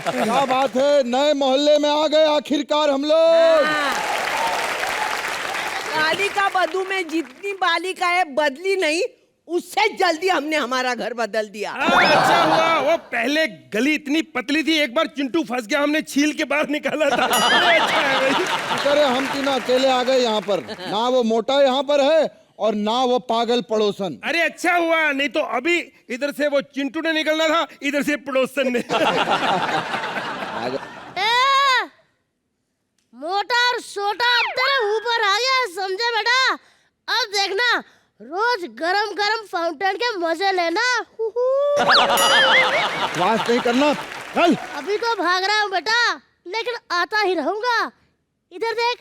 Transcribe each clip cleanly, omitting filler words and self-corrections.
क्या बात है, नए मोहल्ले में आ गए आखिरकार हम लोग। बालिका बधू में जितनी बालिका है बदली नहीं, उससे जल्दी हमने हमारा घर बदल दिया। अच्छा हुआ वो पहले गली इतनी पतली थी, एक बार चिंटू फंस गया, हमने छील के बाहर निकाला था। अच्छा है भाई। अरे हम तीनों अकेले आ गए यहाँ पर, ना वो मोटा यहाँ पर है और ना वो पागल पड़ोसन। अरे अच्छा हुआ, नहीं तो अभी इधर से वो चिंटू ने निकलना था, इधर से पड़ोसन ने। मोटा और छोटा अब तेरे ऊपर आ गया, समझे बेटा? अब देखना, रोज गरम गरम फाउंटेन के मजे लेना। वास नहीं करना, चल। अभी तो भाग रहा हूँ बेटा, लेकिन आता ही रहूंगा। इधर देख।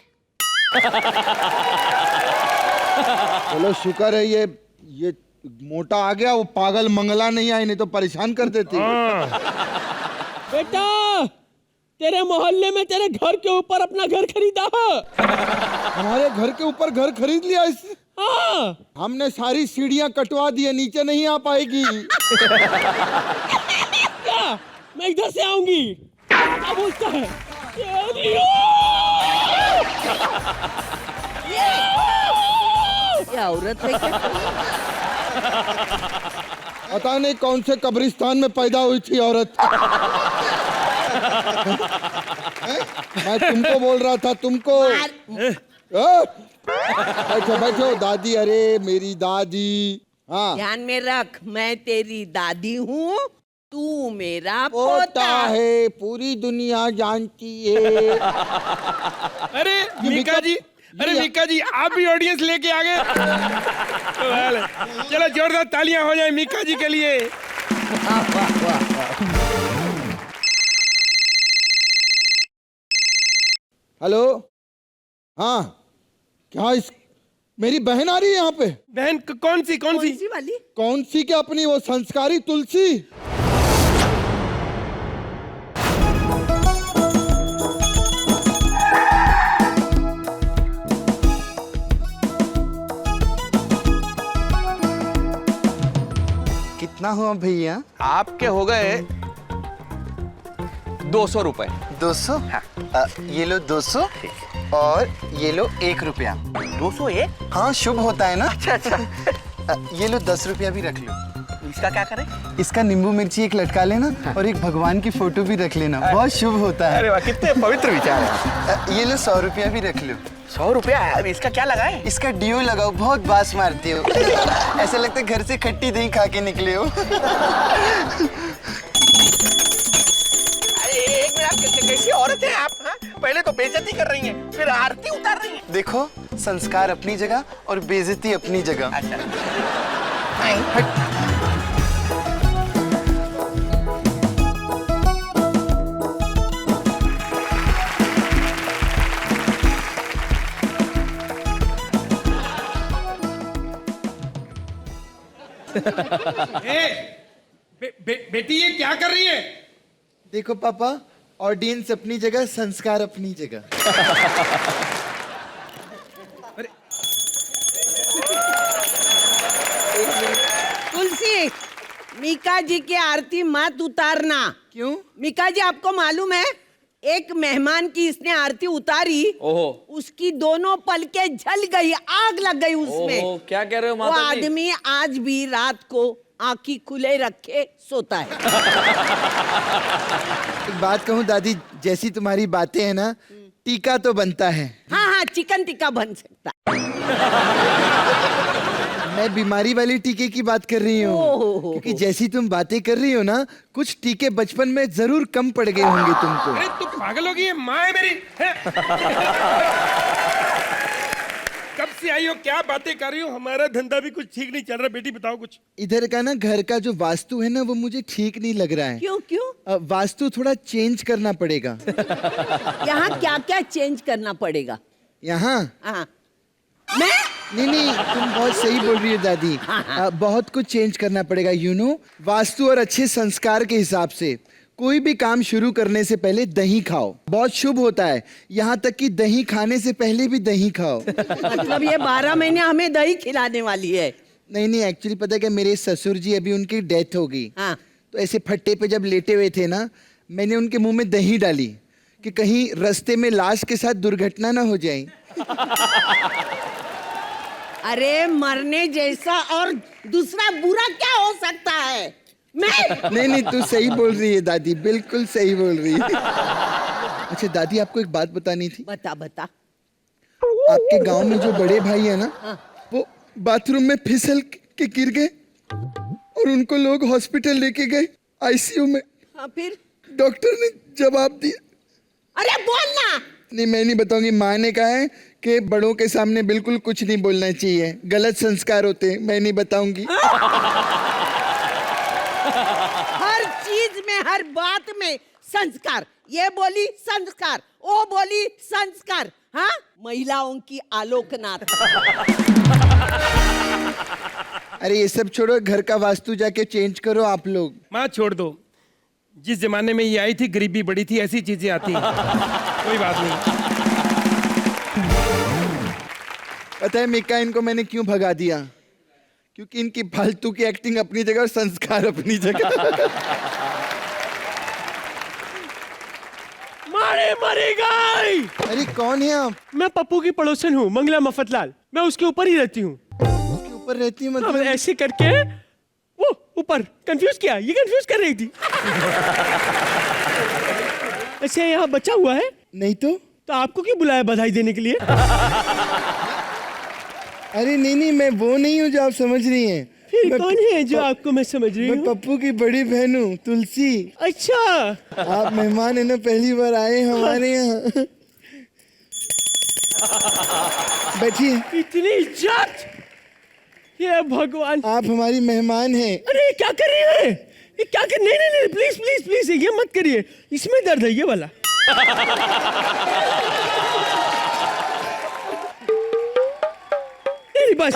चलो शुक्र है ये मोटा आ गया, वो पागल मंगला नहीं आई, नहीं तो परेशान कर देती। बेटा, तेरे मोहल्ले में तेरे घर के ऊपर अपना घर खरीदा है। हमारे घर के ऊपर घर खरीद लिया इसने? हाँ। हमने सारी सीढ़ियां कटवा दी है, नीचे नहीं आ पाएगी। क्या मैं इधर से आऊंगी? क्या बोलता है? ये औरत है क्या? पता नहीं कौन से कब्रिस्तान में पैदा हुई थी औरत। मैं तुमको बोल रहा था, तुमको। बैठो बैठो दादी, अरे मेरी दादी। हाँ, ध्यान में रख, मैं तेरी दादी हूँ, तू मेरा पोता पोता है, पूरी दुनिया जानती है। अरे मीका जी, अरे मीका जी, आप भी ऑडियंस लेके आ गए। चलो जोरदार तालियां हो जाए मीका जी के लिए। हेलो, हाँ, क्या मेरी बहन आ रही है यहाँ पे? बहन कौन सी वाली? कौन सी क्या, अपनी वो संस्कारी तुलसी। कितना हुआ भैया? आपके हो गए 200 रुपए। 200? हाँ। ये लो 200 और ये लो 1 रुपया। 201? हाँ, शुभ होता है ना। अच्छा अच्छा। ये लो 10 रुपया भी रख लो। इसका क्या करें? इसका नींबू मिर्ची एक लटका लेना और एक भगवान की फोटो भी रख लेना, बहुत शुभ होता है। अरे वाह, कितने पवित्र विचार है। ये लो 100 रुपया भी रख लो। 100 रुपया? अब इसका क्या लगाए? इसका डियो लगाओ, बहुत बास मारते हो। ऐसा लगता है घर से खट्टी दही खा के निकले हो। एक मिनट, कैसी औरत है आप? हाँ? पहले तो बेइज्जती कर रही हैं, फिर आरती उतार रही हैं। देखो, संस्कार अपनी जगह और बेइज्जती अपनी जगह। अच्छा। हट। बेटी ये क्या कर रही है? देखो पापा, ऑडियंस अपनी जगह, संस्कार अपनी जगह। तुलसी, मीका जी की आरती मत उतारना। क्यों? मीका जी, आपको मालूम है, एक मेहमान की इसने आरती उतारी, उसकी दोनों पलकें जल गई, आग लग गई उसमें। क्या कह रहे हो वो माता जी? आदमी आज भी रात को आंखी खुले रखे सोता है। एक बात कहूँ दादी, जैसी तुम्हारी बातें हैं ना, टीका तो बनता है। हाँ हाँ, चिकन टिक्का बन सकता। मैं बीमारी वाली टीके की बात कर रही हूँ, क्योंकि जैसी तुम बातें कर रही हो ना, कुछ टीके बचपन में जरूर कम पड़ गए होंगे तुमको। अरे तू पागल हो गई है, माँ है मेरी। कब से आई हो, क्या बातें कर रही हो? हमारा धंधा भी कुछ ठीक नहीं चल रहा। बेटी बताओ कुछ। इधर का ना घर का जो वास्तु है ना, वो मुझे ठीक नहीं लग रहा है। क्यों क्यों? वास्तु थोड़ा चेंज करना पड़ेगा। यहाँ क्या क्या चेंज करना पड़ेगा? यहाँ? हाँ, मैं? नहीं, तुम बहुत सही बोल रही हो दादी। बहुत कुछ चेंज करना पड़ेगा, यू नो। वास्तु और अच्छे संस्कार के हिसाब से कोई भी काम शुरू करने से पहले दही खाओ, बहुत शुभ होता है। यहाँ तक कि दही खाने से पहले भी दही खाओ। मतलब ये 12 महीने हमें दही खिलाने वाली है? नहीं, एक्चुअली पता है क्या, मेरे ससुर जी, अभी उनकी डेथ हो गई। हाँ। तो ऐसे फट्टे पे जब लेटे हुए थे ना, मैंने उनके मुंह में दही डाली कि कहीं रास्ते में लाश के साथ दुर्घटना ना हो जाए। अरे मरने जैसा और दूसरा बुरा क्या हो सकता है? मैं नहीं तू सही बोल रही है दादी, बिल्कुल सही बोल रही है। अच्छा दादी, आपको एक बात बतानी थी। बता बता। आपके गांव में जो बड़े भाई है ना, वो बाथरूम में फिसल के गिर गए और उनको लोग हॉस्पिटल लेके गए, आईसीयू में। हाँ, फिर डॉक्टर ने जवाब दिया। अरे बोल ना। नहीं, मैं नहीं बताऊंगी। माँ ने कहा है कि बड़ों के सामने बिल्कुल कुछ नहीं बोलना चाहिए, गलत संस्कार होते हैं। मैं नहीं बताऊंगी। हर चीज में, हर बात में संस्कार। ये बोली संस्कार, वो बोली संस्कार। हाँ, महिलाओं की आलोकनाथ। अरे ये सब छोड़ो, घर का वास्तु जाके चेंज करो आप लोग। माँ छोड़ दो, जिस जमाने में ये आई थी गरीबी बड़ी थी, ऐसी चीजें आती हैं। कोई बात नहीं। पता है मिका, इनको मैंने क्यों भगा दिया? क्योंकि इनकी फालतू की एक्टिंग अपनी जगह और संस्कार अपनी जगह। मारे मरी गई। अरे कौन है आप? मैं पप्पू की पड़ोसन हूँ, मंगला मफतलाल। मैं उसके ऊपर ही रहती हूँ। उसके ऊपर रहती है अब मतलब? ऐसे करके वो ऊपर कंफ्यूज किया, ये कंफ्यूज कर रही थी। ऐसे यहाँ बचा हुआ है। नहीं तो आपको क्यों बुलाया बधाई देने के लिए? अरे नहीं, मैं वो नहीं हूँ जो आप समझ रही हैं। फिर कौन है जो आपको मैं समझ रही मैं हूँ? पप्पू की बड़ी बहन हूँ, तुलसी। अच्छा, आप मेहमान है ना, पहली बार आए हमारे यहाँ। बैठिए। इतनी इज्जत। ये भगवान, आप हमारी मेहमान हैं। अरे ये क्या कर रही है? ये क्या कर? नहीं, प्लीज प्लीज प्लीज, ये मत करिए। इसमें दर्द है, ये वाला। बस।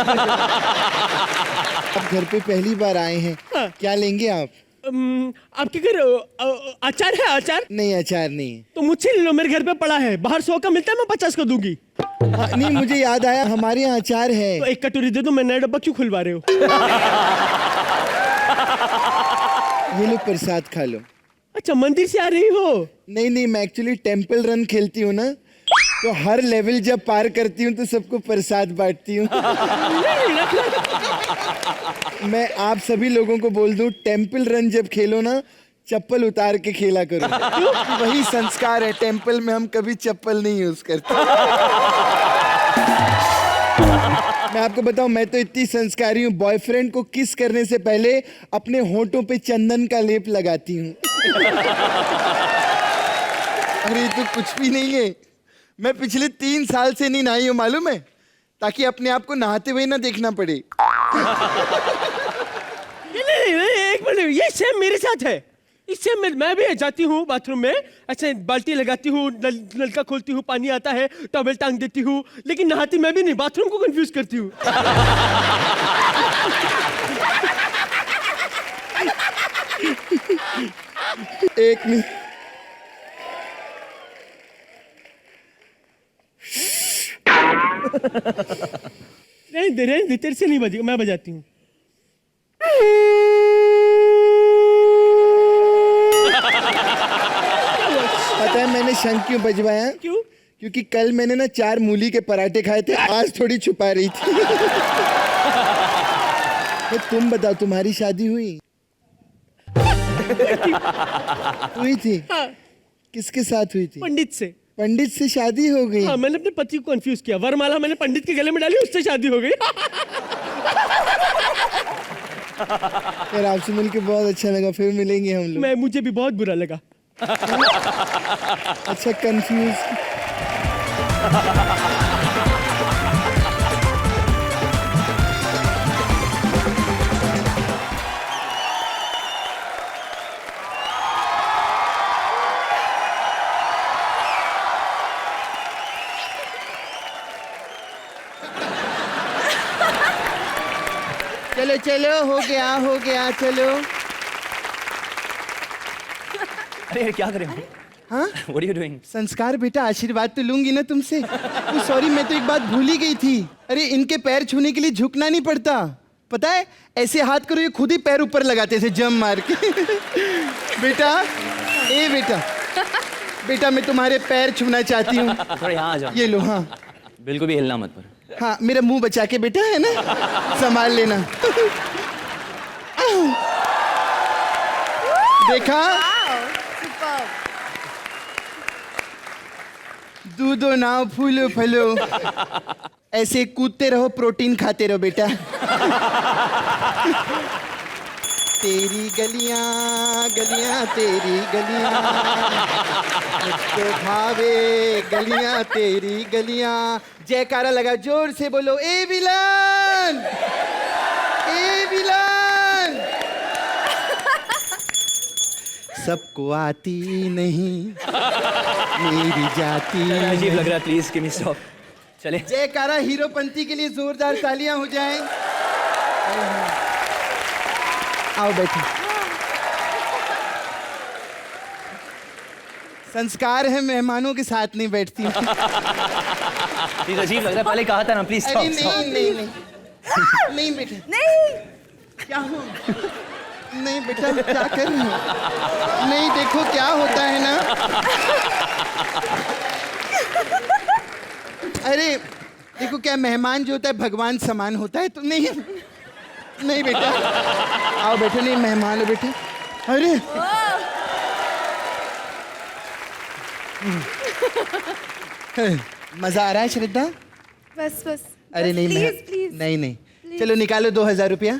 आप घर पे पहली बार आए हैं। हाँ। क्या लेंगे आप? आपके घर अचार है? अचार नहीं, अचार नहीं। तो मुझसे ले लो, मेरे घर पे पड़ा है। बाहर 100 का मिलता है, मैं 50 का दूंगी। हाँ, नहीं, मुझे याद आया, हमारे यहाँ अचार है। तो एक कटोरी दे दो, मैं नया डब्बा क्यों खुलवा रहे हो? ये लो, प्रसाद खा लो। अच्छा, मंदिर से आ रही हो? नहीं, मैं एक्चुअली टेम्पल रन खेलती हूँ ना, तो हर लेवल जब पार करती हूँ तो सबको प्रसाद बांटती हूँ। मैं आप सभी लोगों को बोल दूं, टेम्पल रन जब खेलो ना, चप्पल उतार के खेला करो। वही संस्कार है, टेम्पल में हम कभी चप्पल नहीं यूज करते। मैं आपको बताऊं, मैं तो इतनी संस्कारी हूँ, बॉयफ्रेंड को किस करने से पहले अपने होठों पे चंदन का लेप लगाती हूँ। अरे तो कुछ भी नहीं है, मैं पिछले 3 साल से नहीं नहाई हूँ, मालूम है, ताकि अपने आप को नहाते हुए ना देखना पड़े। नहीं, एक मिनट, ये सेम मेरे साथ है। इससे मैं भी जाती हूँ बाथरूम में, ऐसे बाल्टी लगाती हूँ, नलका खोलती हूँ, पानी आता है, टॉवेल टांग देती हूँ, लेकिन नहाती मैं भी नहीं, बाथरूम को कंफ्यूज करती हूँ। एक मिनट, रहने दे, तेरे से नहीं बजेगा, मैं बजाती हूँ। पता है मैंने शंख क्यों बजवाया? क्यों? क्योंकि कल मैंने ना 4 मूली के पराठे खाए थे, आज थोड़ी छुपा रही थी। तो तुम बताओ, तुम्हारी शादी हुई? हुई थी? हाँ। किसके साथ हुई थी? पंडित से। पंडित से शादी हो गई? हाँ, मैंने अपने पति को कंफ्यूज किया, वरमाला मैंने पंडित के गले में डाली, उससे शादी हो गई। यार आपसे मिलके बहुत अच्छा लगा, फिर मिलेंगे हम लोग। मुझे भी बहुत बुरा लगा। अच्छा, कंफ्यूज। चलो चलो, हो गया, चलो। अरे क्या कर रहे हो? हाँ, What are you doing? संस्कार बेटा, आशीर्वाद तो लूंगी ना तुमसे। सॉरी, मैं तो एक बात भूल ही गई थी। अरे इनके पैर छूने के लिए झुकना नहीं पड़ता, पता है ऐसे हाथ करो ये खुद ही पैर ऊपर लगाते थे जम मार के बेटा ए बेटा बेटा मैं तुम्हारे पैर छूना चाहती हूँ थोड़ा यहाँ आ जाओ। ये लो हाँ बिल्कुल भी हिलना मत पर। हाँ मेरा मुंह बचा के बेटा है ना संभाल लेना देखा दूधो नाव फूलो फलो ऐसे कूदते रहो प्रोटीन खाते रहो बेटा तेरी गलियां गलियां तेरी गलियां मुझको भावे गलियां तेरी गलियां जयकारा लगा जोर से बोलो ए विलन ए विलन सबको आती नहीं मेरी जाती अजीब लग रहा है, प्लीज गिव मी स्टॉप। चले जयकारा हीरोपंती के लिए जोरदार तालियां हो जाएं। आओ बैठो। संस्कार है मेहमानों के साथ नहीं बैठती हूँ। प्लीज, अजीब लग रहा है, पहले कहा था ना प्लीज अरे स्टॉप। नहीं नहीं नहीं नहीं बेटा नहीं क्या हुआ नहीं बेटा क्या कर रहे हो नहीं देखो क्या होता है ना अरे देखो क्या मेहमान जो होता है भगवान समान होता है तो नहीं नहीं बेटा आओ बैठो नहीं मेहमान हो बेटे अरे मजा आ रहा है श्रद्धा बस बस अरे नहीं प्लीज प्लीज नहीं नहीं चलो निकालो 2000 रुपया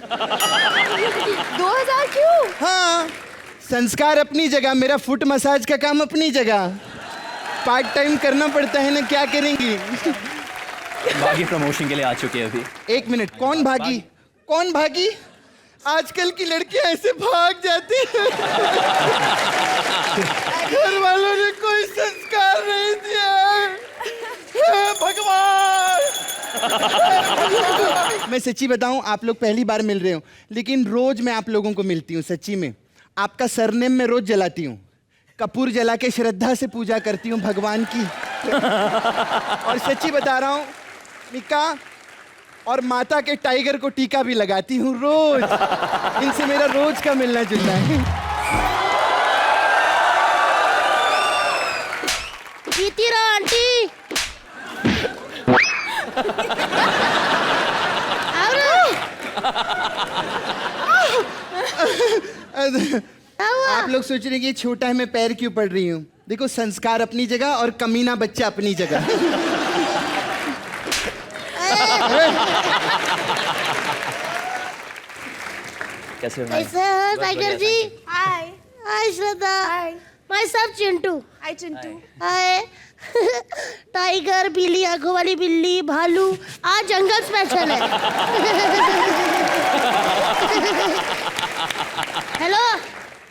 2000 क्यों हाँ संस्कार अपनी जगह मेरा फुट मसाज का काम अपनी जगह पार्ट टाइम करना पड़ता है ना क्या करेंगी बाकी प्रमोशन के लिए आ चुके हैं अभी। एक मिनट कौन भागी आजकल की लड़कियां ऐसे भाग जाती हैं घर वालों ने कोई संस्कार नहीं दिया हे भगवान मैं सच्ची बताऊं आप लोग पहली बार मिल रहे हो लेकिन रोज मैं आप लोगों को मिलती हूँ सच्ची में आपका सरनेम मैं रोज जलाती हूँ कपूर जला के श्रद्धा से पूजा करती हूँ भगवान की और सच्ची बता रहा हूँ मिका और माता के टाइगर को टीका भी लगाती हूँ रोज इनसे मेरा रोज का मिलना जुलना है जीती रहो आंटी आप लोग सोच रहे हैं कि ये छोटा है मैं पैर क्यों पड़ रही हूँ देखो संस्कार अपनी जगह और कमीना बच्चा अपनी जगह कैसे हो? कैसे हैं tiger ji hi hi Shraddha hi my सब चिंटू हाय चिंटू हाय टाइगर पीली आंखों वाली बिल्ली भालू आज जंगल स्पेशल है हेलो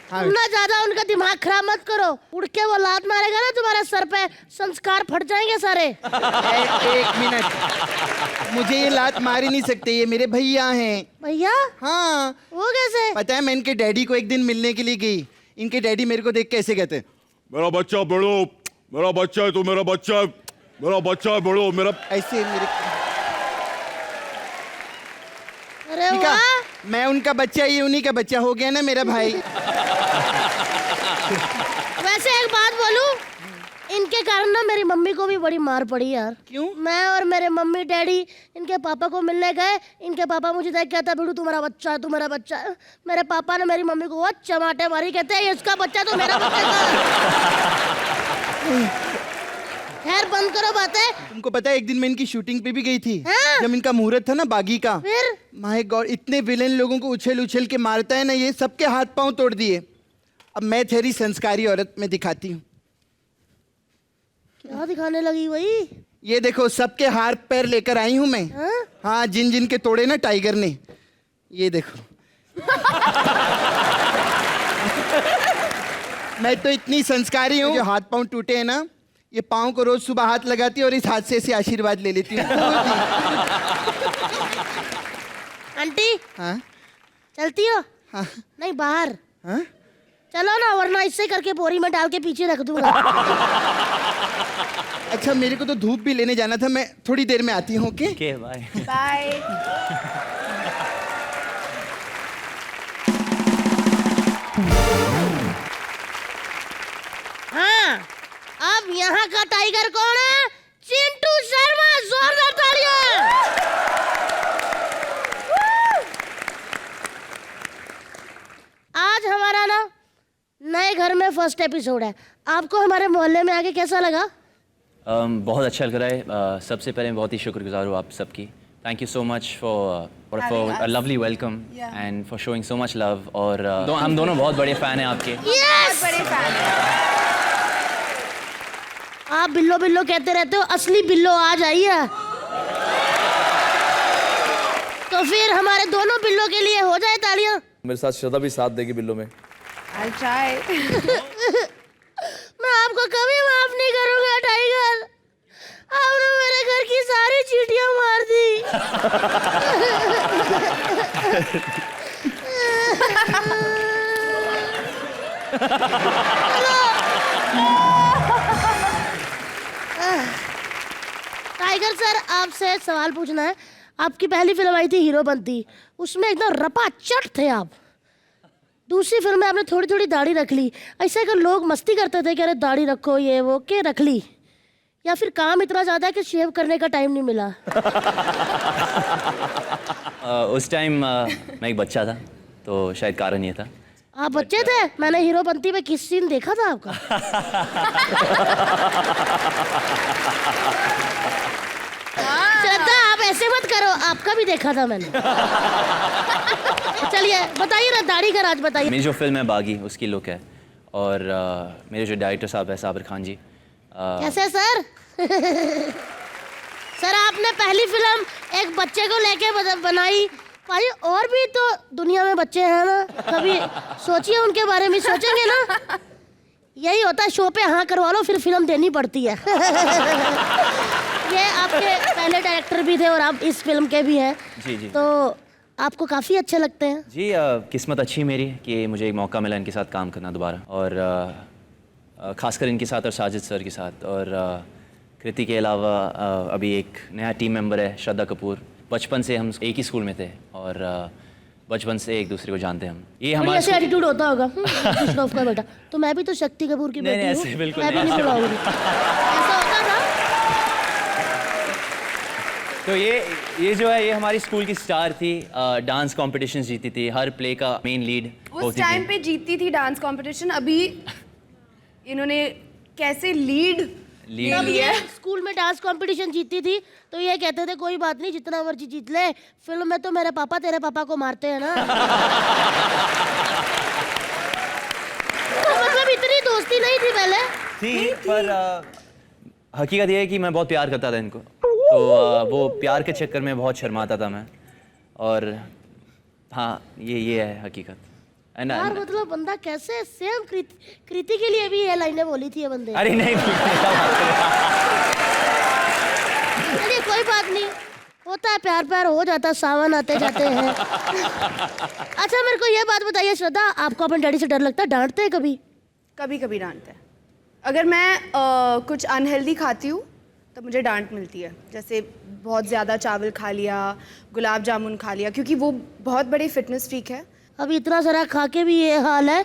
तुम ना ज्यादा उनका दिमाग खराब मत करो उड़ के वो लात मारेगा ना तुम्हारे सर पे संस्कार फट जाएंगे सारे एक मिनट मुझे ये लात मार ही नहीं सकते ये मेरे भैया हैं भैया हाँ वो कैसे पता है मैं इनके डैडी को एक दिन मिलने के लिए गई इनके डैडी मेरे को देख के ऐसे कहते हैं मेरा बच्चा बड़ो मेरा बच्चा है तो मेरा बच्चा है बड़ो मेरा ऐसे मेरे अरे ठीक है वाह मैं उनका बच्चा ये उन्हीं का बच्चा हो गया ना मेरा भाई वैसे एक बात बोलूं इनके कारण ना मेरी मम्मी को भी बड़ी मार पड़ी यार क्यों मैं और मेरे मम्मी डैडी इनके पापा को मिलने गए इनके पापा मुझे देख कहता बेटू तुम्हारा बच्चा है मेरे पापा ने मेरी मम्मी को बहुत चमाटे मारी कहते हैं इसका बच्चा तो मेरा बच्चा खैर बंद करो बातें तुमको पता है एक दिन मैं इनकी शूटिंग पे भी गई थी हाँ? जब इनका मुहूर्त था ना बागी का फिर माय गॉड इतने विलेन लोगों को उछल उछल के मारता है ना ये सबके हाथ पांव तोड़ दिए अब मैं थेरी संस्कारी औरत में दिखाती हूँ क्या दिखाने लगी वही ये देखो सबके हाथ पैर लेकर आई हूँ मैं हाँ? हाँ जिन जिन के तोड़े ना टाइगर ने ये देखो मैं तो इतनी संस्कारी हूँ जो हाथ पांव टूटे हैं ना ये पाँव को रोज सुबह हाथ लगाती है और इस हाथ से ऐसे आशीर्वाद ले लेती हूँ आंटी हाँ चलती हो हाँ नहीं बाहर हाँ चलो ना वरना इससे करके बोरी में डाल के पीछे रख दूंगा अच्छा मेरे को तो धूप भी लेने जाना था मैं थोड़ी देर में आती हूँ ओके ओके बाय। बाय अब यहाँ का टाइगर कौन है? चिंटू शर्मा, जोरदार तालियां। आज हमारा ना नए घर में फर्स्ट एपिसोड है। आपको हमारे मोहल्ले में आके कैसा लगा? बहुत अच्छा लग रहा है। सबसे पहले मैं बहुत ही शुक्रगुजार हूँ आप सबकी। Thank you so much for a lovely welcome and for showing so much love. और हम दोनों बहुत बड़े फैन हैं आपके। यस, बड़े फैन हैं। आप बिल्लो बिल्लो कहते रहते हो, असली बिल्लो आज आई है। तो फिर हमारे दोनों बिल्लो के लिए हो जाए तालियां। मेरे साथ श्रद्धा भी साथ देगी बिल्लो में। I'll try. मैं आपको कभी माफ नहीं करूंगा टाइगर। आपने मेरे घर की सारी चींटियां मार दी। टाइगर सर, आपसे सवाल पूछना है। आपकी पहली फिल्म आई थी हीरोपंती, उसमें एकदम रपाचट थे आप। दूसरी फिल्म में आपने थोड़ी थोड़ी दाढ़ी रख ली। ऐसा अगर लोग मस्ती करते थे कि अरे दाढ़ी रखो ये वो, के रख ली, या फिर काम इतना ज्यादा है कि शेव करने का टाइम नहीं मिला? उस टाइम मैं एक बच्चा था, तो शायद कारण ये था। आप बच्चे थे? मैंने हीरोपंती में किस सीन देखा था आपका? श्रद्धा, आप ऐसे मत करो, आपका भी देखा था मैंने। चलिए बताइए ना, दाढ़ी का राज बताइए। मेरी जो फिल्म है बागी, उसकी लुक है। और मेरे जो डायरेक्टर साहब है साबिर खान जी। कैसे सर? सर, आपने पहली फिल्म एक बच्चे को लेके बनाई भाई, और भी तो दुनिया में बच्चे हैं ना, कभी सोचिए उनके बारे में, सोचेंगे ना। यही होता है, शो पे हाँ करवा लो फिर फिल्म देनी पड़ती है। ये आपके पहले डायरेक्टर भी थे और आप इस फिल्म के भी हैं। जी जी। तो आपको काफी अच्छे लगते हैं। जी, किस्मत अच्छी मेरी कि मुझे एक मौका मिला इनके साथ काम करना दोबारा। और खासकर इनके साथ और साजिद सर के साथ। और कृति के अलावा अभी एक नया टीम मेंबर है, श्रद्धा कपूर। बचपन से हम एक ही स्कूल में थे और बचपन से एक दूसरे को जानते हैं हम। ये हमारा ऐसे एटीट्यूड होता होगा श्रॉफ का बेटा। तो मैं भी तो शक्ति कपूर की बेटी हूँ। ऐसे बिल्कुल मैं भी नहीं बुलाऊंगी। ऐसा होता था। तो ये जो है, ये हमारी स्कूल की स्टार थी। डांस कॉम्पिटिशन्स जीती थी, हर प्ले का मेन लीड उस टाइम पे जीतती थी डांस कंपटीशन। अभी इन्होंने कैसे लीड जब ये स्कूल में डांस कंपटीशन जीती थी तो ये कहते थे कोई बात नहीं, जितना मर्जी जीत ले, फिल्म में तो मेरे पापा तेरे पापा को मारते हैं ना। तो मतलब इतनी दोस्ती नहीं थी पहले थी, पर हकीकत ये है कि मैं बहुत प्यार करता था इनको। तो वो प्यार के चक्कर में बहुत शर्माता था मैं। और हाँ, ये है हकीकत। यार मतलब बंदा कैसे सेम कृति के लिए भी ये लाइनें बोली थी ये बंदे। अरे नहीं, चलिए कोई बात नहीं, होता है, प्यार प्यार हो जाता है, सावन आते जाते हैं। अच्छा मेरे को ये बात बताइए श्रद्धा, आपको अपने डैडी से डर लगता है? डांटते हैं कभी? कभी कभी डांटते हैं। अगर मैं कुछ अनहेल्दी खाती हूँ तो मुझे डांट मिलती है। जैसे बहुत ज़्यादा चावल खा लिया, गुलाब जामुन खा लिया, क्योंकि वो बहुत बड़े फिटनेस फ्रीक है। अभी इतना सारा खा के भी ये हाल है,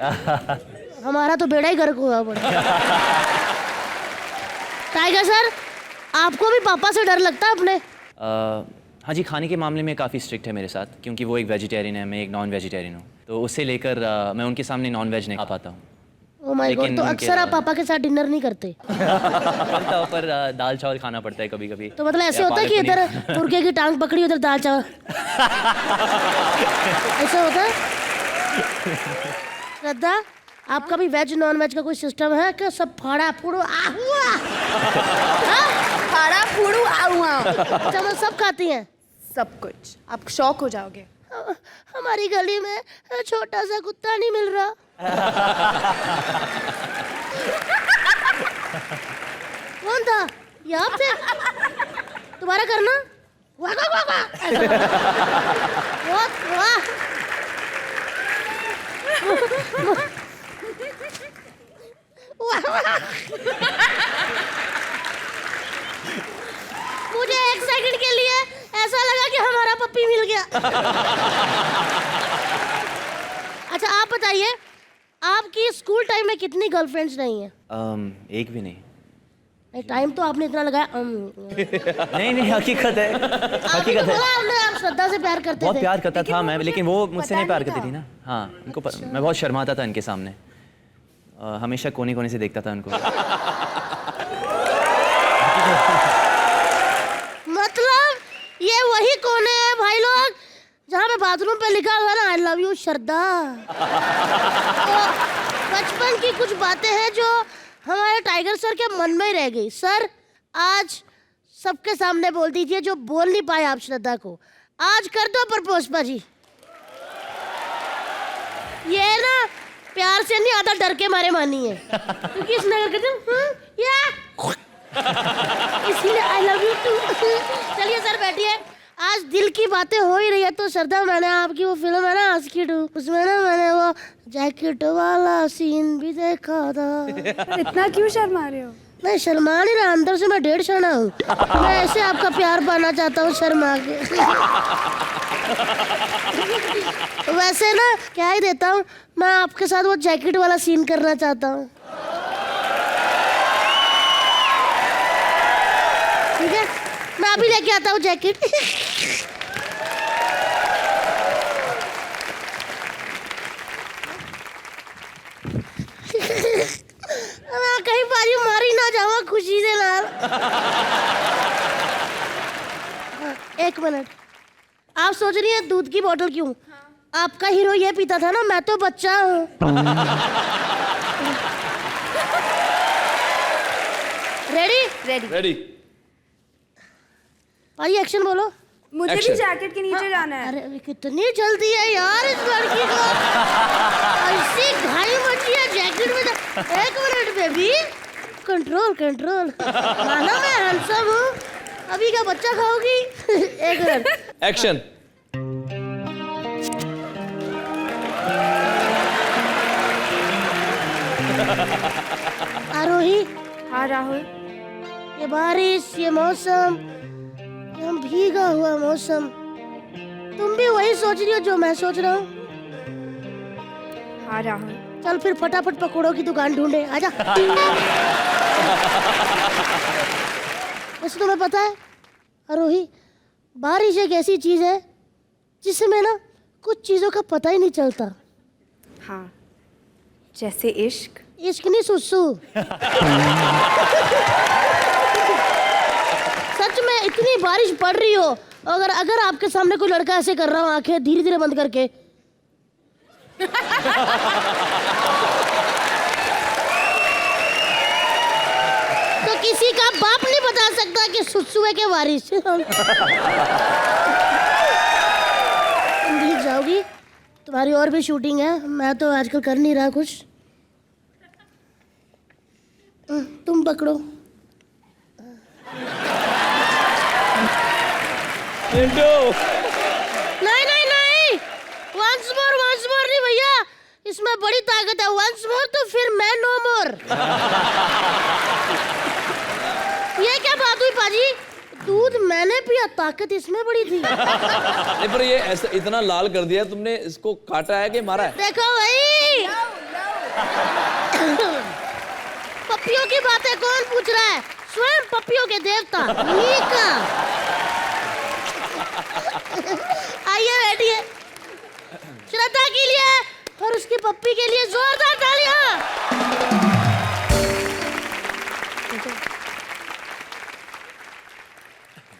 हमारा तो बेड़ा ही गर्क हुआ पड़ा। टाइगर सर, आपको भी पापा से डर लगता है अपने? हाँ जी, खाने के मामले में काफ़ी स्ट्रिक्ट है मेरे साथ, क्योंकि वो एक वेजिटेरियन है, मैं एक नॉन वेजिटेरियन हूँ। तो उससे लेकर मैं उनके सामने नॉन वेज नहीं खा पाता हूँ। ओह माय गॉड, तो अक्सर आप पापा के साथ डिनर नहीं करते? पर दाल चावल खाना पड़ता है कभी कभी। तो मतलब ऐसे होता है कि इधर मुर्गे की टांग पकड़ी, उधर दाल चावल, ऐसा होता है? श्रद्धा, आपका भी वेज नॉन वेज का कोई सिस्टम है कि सब फाड़ा फूड़ू आहुआ? फाड़ा फूड़ू आहुआ अच्छा, मतलब सब खाती हैं? सब कुछ, आप शौक हो जाओगे। हमारी गली में छोटा सा कुत्ता नहीं मिल रहा। कौन था? ये आप थे? दोबारा करना। वाह वाह वाह वाह वाह। मुझे एक सेकंड के लिए ऐसा लगा कि हमारा पप्पी मिल गया। अच्छा आप बताइए, आपकी स्कूल टाइम में कितनी गर्लफ्रेंड्स नहीं है? एक भी नहीं। टाइम तो आपने इतना लगाया नहीं नहीं, हकीकत है, हकीकत है। बोला आपने, आप श्रद्धा से प्यार करते बहुत थे। प्यार करता था मैं, लेकिन वो मुझसे नहीं प्यार नहीं करती थी ना। हाँ, मैं बहुत शर्माता था इनके सामने। हमेशा कोने कोने से देखता था उनको। मतलब ये वही कोने हैं भाई लोग जहाँ पे बाथरूम पे लिखा हुआ ना आई लव यू श्रद्धा। तो बचपन की कुछ बातें हैं जो हमारे टाइगर सर के मन में ही रह गई। सर आज सबके सामने बोल दीजिए जो बोल नहीं पाए आप श्रद्धा को, आज कर दो प्रपोज पाजी। ये ना प्यार से नहीं आता, डर के मारे मानी है, क्योंकि इसने अगर कहते इसीलिए आई लव यू टू। चलिए सर बैठिए, आज दिल की बातें हो ही रही है तो श्रद्धा मैंने आपकी वो फिल्म है ना आस्की टू, उसमें ना मैंने वो जैकेट वाला सीन भी देखा था। इतना क्यों शर्मा रहे हो? नहीं शर्मा नहीं रहा, अंदर से मैं 1.5 शना हूँ। मैं ऐसे आपका प्यार पाना चाहता हूँ शर्मा के। वैसे ना क्या ही देता हूँ, मैं आपके साथ वो जैकेट वाला सीन करना चाहता हूँ। ठीक है, मैं अभी लेके आता हूँ जैकेट। मैं कहीं बारी मारी ना जावा खुशी से लाल। एक मिनट, आप सोच रही हैं दूध की बोतल क्यों? आपका हीरो ये पीता था ना, मैं तो बच्चा हूँ। रेडी? रेडी। भाई एक्शन बोलो। मुझे भी Action. जैकेट के नीचे जाना है। अरे कितनी जल्दी है यार इस लड़की को, ऐसी घाई मची है जैकेट में। एक मिनट बेबी, कंट्रोल कंट्रोल। माना मैं हैंडसम हूँ, अभी का बच्चा खाओगी। एक मिनट, एक्शन। आरोही, हाँ राहुल, ये बारिश, ये मौसम, ये हम भीगा हुआ मौसम, तुम भी वही सोच रही हो जो मैं सोच रहा हूँ? हाँ राहुल। चल फिर फटाफट पकौड़ों की दुकान ढूंढे, आजा। वैसे तुम्हें पता है आरोही, बारिश एक ऐसी चीज है जिसमें ना कुछ चीजों का पता ही नहीं चलता। हाँ, जैसे इश्क। इश्क नहीं, सुसु। सच में इतनी बारिश पड़ रही हो, अगर अगर आपके सामने कोई लड़का ऐसे कर रहा हो आंखें धीरे धीरे बंद करके, तो किसी का बाप नहीं बता सकता कि सुसु है कि बारिश। तुम भीग जाओगी, तुम्हारी और भी शूटिंग है, मैं तो आजकल कर नहीं रहा कुछ। तुम पकड़ो। नहीं नहीं नहीं, वंस मोर नहीं भैया, इसमें बड़ी ताकत है। वंस मोर तो फिर मैं नो मोर। ये क्या बात हुई पाजी, दूध मैंने पिया, ताकत इसमें बड़ी थी। नहीं पर ये ऐसा इतना लाल कर दिया तुमने, इसको काटा है कि मारा है? देखो भाई, पपियों की बातें कौन पूछ रहा है? स्वयं पपियों के देवता मीका। आइए बैठिए, श्रद्धा के लिए और उसकी पप्पी के लिए जोरदार तालियां।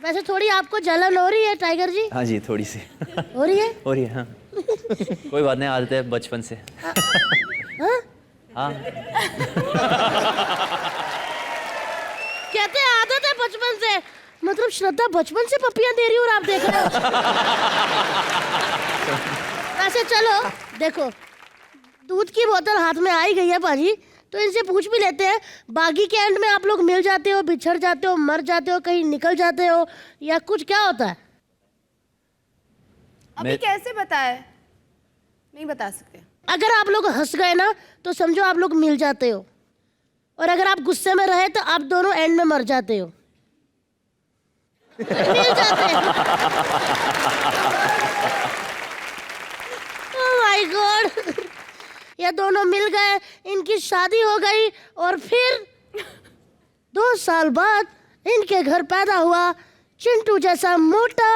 वैसे थोड़ी आपको जलन हो रही है टाइगर जी? हाँ जी, थोड़ी सी हो रही है? हो रही है। हाँ, कोई बात नहीं, आदत है बचपन से। हाँ? हाँ, कहते हैं आदत है बचपन से, मतलब श्रद्धा बचपन से पपियां दे रही हो और आप देख रहे हो। वैसे चलो देखो, दूध की बोतल हाथ में आई गई है पाजी, तो इनसे पूछ भी लेते हैं, बागी के एंड में आप लोग मिल जाते हो, बिछड़ जाते हो, मर जाते हो, कहीं निकल जाते हो, या कुछ क्या होता है? अभी कैसे बताए? नहीं बता सकते। अगर आप लोग हंस गए ना तो समझो आप लोग मिल जाते हो, और अगर आप गुस्से में रहे तो आप दोनों एंड में मर जाते हो। मिल जाते हैं। ओह माय गॉड, ये दोनों मिल गए, इनकी शादी हो गई, और फिर 2 साल बाद इनके घर पैदा हुआ चिंटू जैसा मोटा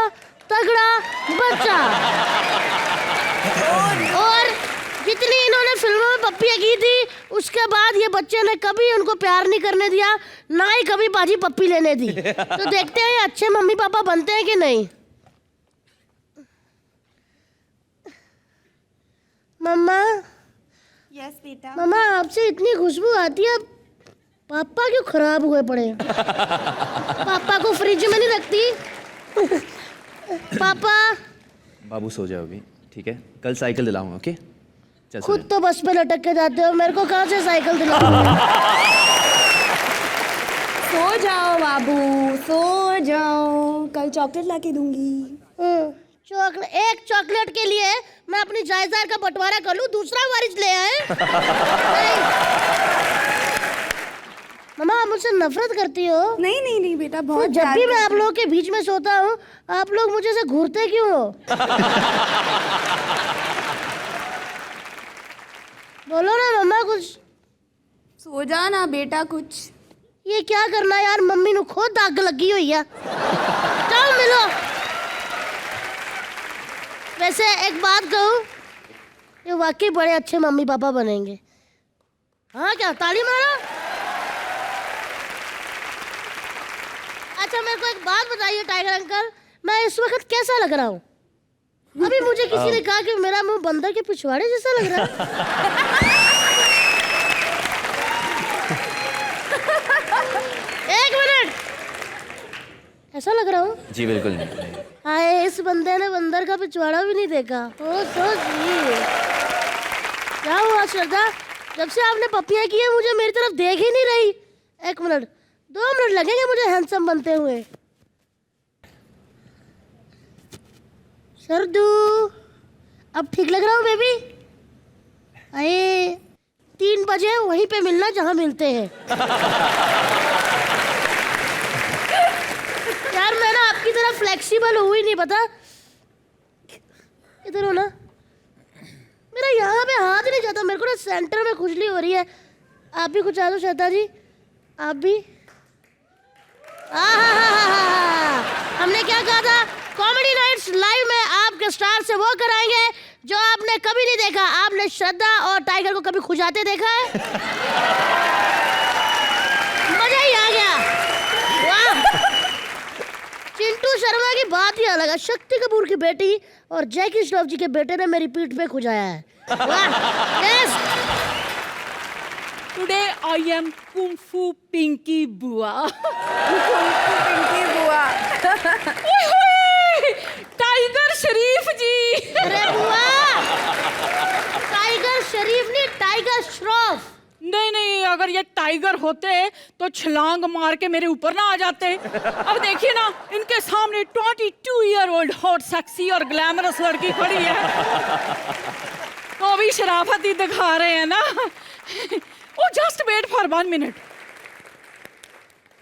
तगड़ा बच्चा। और जितनी इन्होंने फिल्मों में पप्पियां की थी, उसके बाद ये बच्चे ने कभी उनको प्यार नहीं करने दिया, ना ही कभी बाजी पप्पी लेने दी। तो देखते हैं ये अच्छे मम्मी पापा बनते हैं कि नहीं। मम्मा, यस बेटा। मम्मा आपसे इतनी खुशबू आती है, पापा क्यों खराब हुए पड़े हैं? पापा को फ्रिज में नहीं रखती? पापा बाबू सो जाओ अभी, ठीक है? कल साइकिल दिलाऊंगा, ओके? चल सो खुद जा। तो बस पे लटक के जाते हो, मेरे को कहाँ से साइकिल दिलाओगे? सो जाओ बाबू, सो जाओ, कल चॉकलेट ला के दूंगी। चॉकलेट, एक चॉकलेट के लिए मैं अपनी जायदाद का बंटवारा कर लूं, दूसरा वारिस ले आए? मम्मा आप मुझसे नफरत करती हो? नहीं नहीं नहीं बेटा, तो बहुत जब भी प्यार मैं आप करती लोगों के बीच में सोता हूँ, आप लोग मुझे से घूरते क्यों हो? बोलो ना मम्मा कुछ। सो जा ना बेटा कुछ। ये क्या करना यार, मम्मी नु खुद आग लगी हुई है। चलो मिलो। वैसे एक बात कहूँ, ये वाकई बड़े अच्छे मम्मी पापा बनेंगे। हाँ क्या, ताली मारो। अच्छा मेरे को एक बात बताइए टाइगर अंकल, मैं इस वक्त कैसा लग रहा हूँ? अभी मुझे किसी ने कहा कि मेरा मुंह बंदर के पिछवाड़े जैसा लग रहा है। एक मिनट, ऐसा लग रहा हूँ? जी बिल्कुल नहीं। हाय, इस बंदे ने बंदर का पिछवाड़ा भी नहीं देखा। ओ सो स्वीट। क्या हुआ श्रद्धा, जब से आपने पप्पियां की है मुझे मेरी तरफ देख ही नहीं रही। 1 मिनट, 2 मिनट लगेंगे मुझे हैंडसम बनते हुए। सरदू, अब ठीक लग रहा हूँ बेबी? अरे 3 बजे वहीं पे मिलना जहाँ मिलते हैं। यार मैं ना आपकी तरह फ्लेक्सिबल हूँ ही नहीं, पता? इधर हो ना, मेरा यहाँ पे हाथ ही नहीं जाता, मेरे को ना सेंटर में खुजली हो रही है। आप भी कुछ आ दो श्वेता जी, आप भी। हमने क्या कहा था, कॉमेडी नाइट्स लाइव में आपके स्टार से वो कराएंगे जो आपने कभी नहीं देखा। आपने श्रद्धा और टाइगर को कभी खुजाते देखा है? मजा ही आ गया। वाह, चिंटू शर्मा की बात ही अलग है। शक्ति कपूर की बेटी और जैकी श्रॉफ जी के बेटे ने मेरी पीठ पे खुजाया है। वाह, yes. Today I am kung फू पिंकी बुआ। पिंकी बुआ। टाइगर शरीफ जी। अरे बुआ, टाइगर शरीफ नहीं, टाइगर श्रॉफ। नहीं नहीं, अगर ये टाइगर होते तो छलांग मार के मेरे ऊपर ना आ जाते। अब देखिए ना, इनके सामने 22-year-old हॉट सेक्सी और ग्लैमरस लड़की खड़ी है, तो भी शराफत ही दिखा रहे हैं ना। ओ जस्ट वेट फॉर 1 मिनट।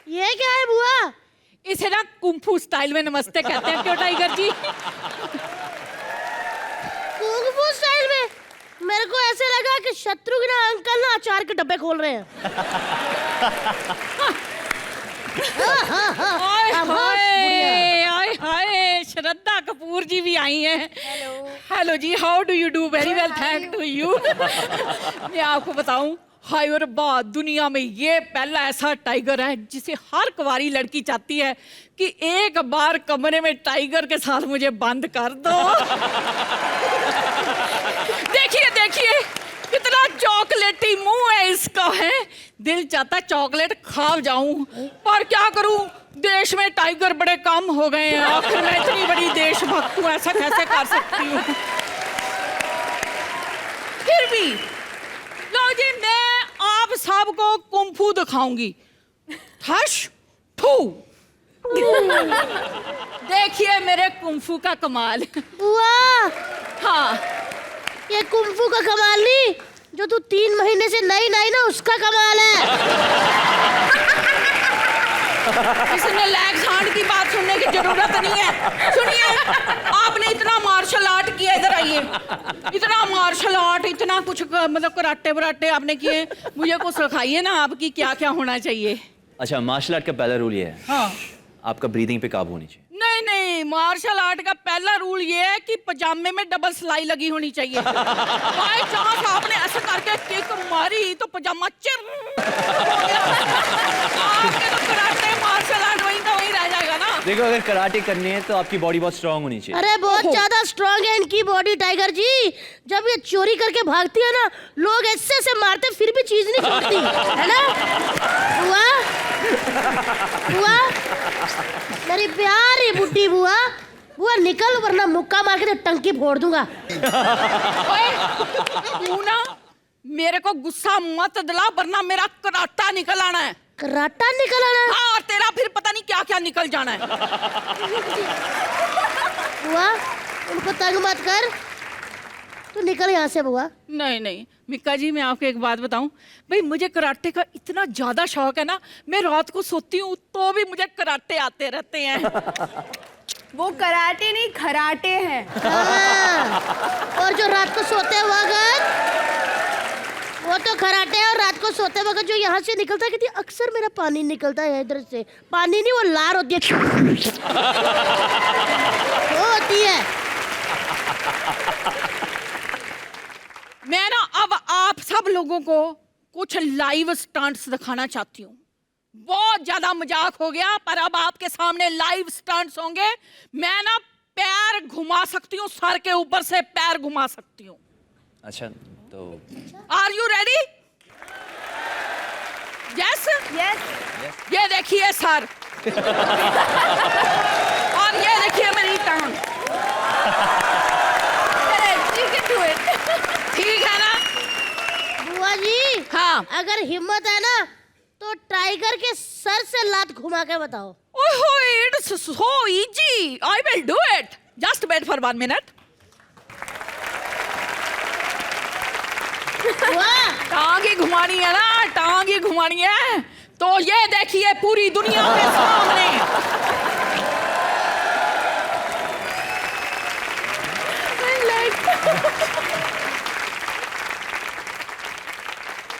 ये क्या है बुआ? इसे ना कुंफू स्टाइल में नमस्ते कहते हैं, क्यों टाइगर जी? कुंग-फू स्टाइल में? मेरे को ऐसे लगा कि शत्रुघ्न अंकल ना अचार के डब्बे खोल रहे हैं। आय हाय, आय हाय, श्रद्धा कपूर जी भी आई हैं। हेलो जी, how do you do? Very well, thank to you. मैं आपको बताऊं, हाय और बात, दुनिया में ये पहला ऐसा टाइगर है जिसे हर कुंवारी लड़की चाहती है कि एक बार कमरे में टाइगर के साथ मुझे बंद कर दो। देखिए देखिए, कितना चॉकलेटी मुंह है इसका, है दिल चाहता चॉकलेट खा जाऊं, पर क्या करूं, देश में टाइगर बड़े कम हो गए हैं। आखिर मैं इतनी बड़ी देशभक्त हूं, ऐसा कैसे कर सकती हूँ? फिर भी लो जी, मैं आप सबको कुंफू दिखाऊंगी। हश ठू। देखिए मेरे कुंफू का कमाल। बुआ, हाँ, ये कुंफू का कमाल नहीं, जो तू 3 महीने से नई ना उसका कमाल है। इसने लैग साउंड की बात सुनने की जरूरत नहीं है। सुनिए, आपने इतना मार्शल आर्ट किया, इधर आइए। इतना मार्शल आर्ट, इतना कुछ मतलब कराटे वराटे आपने किए, मुझे कुछ सिखाइए ना, आपकी क्या क्या होना चाहिए। अच्छा, मार्शल आर्ट का पहला रूल ये है, हाँ आपका ब्रीदिंग पे काबू होनी चाहिए। नहीं नहीं, मार्शल आर्ट का पहला रूल ये है कि पजामे में डबल सिलाई लगी होनी चाहिए। बाई चांस आपने ऐसे करके किक मारी तो पजामा चिर हो गया। आपके तो कराटे मार्शल आर्ट वहीं का वहीं रह जाएगा ना। देखो, अगर कराटे करनी है तो आपकी बॉडी बहुत स्ट्रांग होनी चाहिए। अरे बहुत ज्यादा स्ट्रांग है इनकी बॉडी टाइगर जी। जब ये चोरी करके भागती है ना, लोग ऐसे ऐसे मारते फिर भी चीज नहीं छोड़ती, है ना? बुआ, बुआ, मेरी प्यारी बुड्ढी बुआ, बुआ निकल वरना मुक्का मार के तो टंकी फोड़ दूंगा। ओए, तू ना मेरे को गुस्सा मत दिला वरना मेरा कराटा निकल आना है। कराटा निकल आना है? हाँ, और तेरा फिर पता नहीं क्या क्या निकल जाना है। बुआ उनको तंग मत कर, तू निकल यहाँ से बुआ। नहीं नहीं मिक्का जी, मैं आपको एक बात बताऊं भाई, मुझे कराटे का इतना ज्यादा शौक है ना, मैं रात को सोती हूँ तो भी मुझे कराटे आते रहते हैं। वो कराटे नहीं खराटे हैं। हाँ, और जो रात को सोते वक्त वो तो खराटे है, और रात को सोते वक्त जो यहाँ से निकलता है, कहती है, अक्सर मेरा पानी निकलता है इधर से। पानी नहीं, वो लार होती है। वो होती है। मैं ना अब आप सब लोगों को कुछ लाइव स्टंट्स दिखाना चाहती हूँ। बहुत ज्यादा मजाक हो गया, पर अब आपके सामने लाइव स्टंट्स होंगे। मैं ना पैर घुमा सकती हूँ, सर के ऊपर से पैर घुमा सकती हूँ। अच्छा, तो are you ready? Yes yes. ये देखिए सर, और ये देखिए मेरी टांग। ठीक है ना बुआ जी? हाँ। अगर हिम्मत है ना तो टाइगर के सर से लात घुमा के बताओ। ओहो, it's so easy, I will do it. Just wait for 1 minute. टांग ही घुमानी है ना, टांग ही घुमानी है। तो ये देखिए पूरी दुनिया के सामने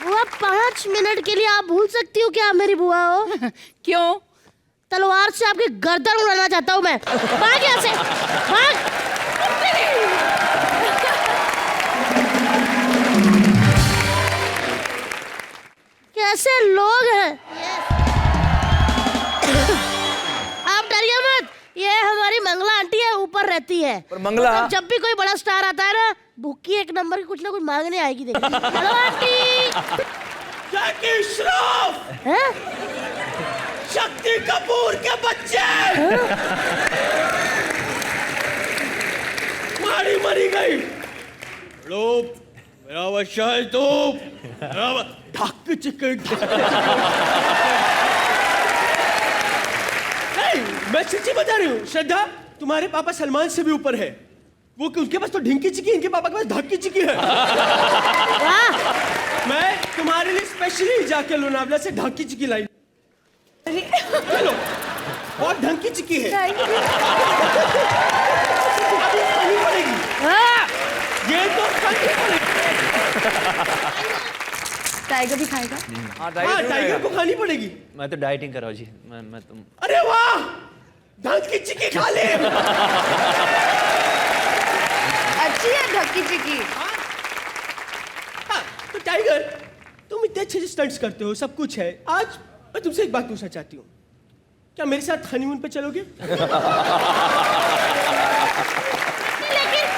बुआ 5 मिनट के लिए आप भूल सकती हो कि आप मेरी बुआ हो। क्यों? तलवार से आपकी गर्दन उड़ाना चाहता हूँ मैं। भाग यहाँ से, भाग। कैसे लोग हैं। आप डरिए मत, ये हमारी मंगला आंटी है, ऊपर रहती है। पर मंगला, मतलब जब भी कोई बड़ा स्टार आता है ना, भूखी एक नंबर की कुछ ना कुछ मांगने आएगी। देखिए, हेलो आंटी। जैकी श्रॉफ, हैं? शक्ति कपूर के बच्चे, मारी मरी गई। लो, मेरा बच्चा है तो ढक चिकन। नहीं, मैं सच्ची बता रही हूँ श्रद्धा, तुम्हारे पापा सलमान से भी ऊपर है। वो उनके पास तो ढिंकी चिकी, इनके पापा के पास धक्की चिकी है। मैं तुम्हारे लिए स्पेशली जाके लोनावला से ढक्की चिकी लाई। चलो, बहुत ढंकी चिकी है। अभी खानी पड़ेगी। ये तो खानी पड़ेगी। टाइगर भी खाएगा? हाँ, हाँ, टाइगर को खानी पड़ेगी। मैं तो डाइटिंग कर रहा हूँ जी। मैं तुम अरे वाह, ढंकी चिकी खा ले। अच्छी है ढक्की चिकी। हाँ, तो टाइगर, तुम इतने अच्छे स्टंट्स करते हो, सब कुछ है। आज मैं तुमसे एक बात पूछना चाहती हूँ, क्या मेरे साथ हनीमून पे चलोगे? लेकिन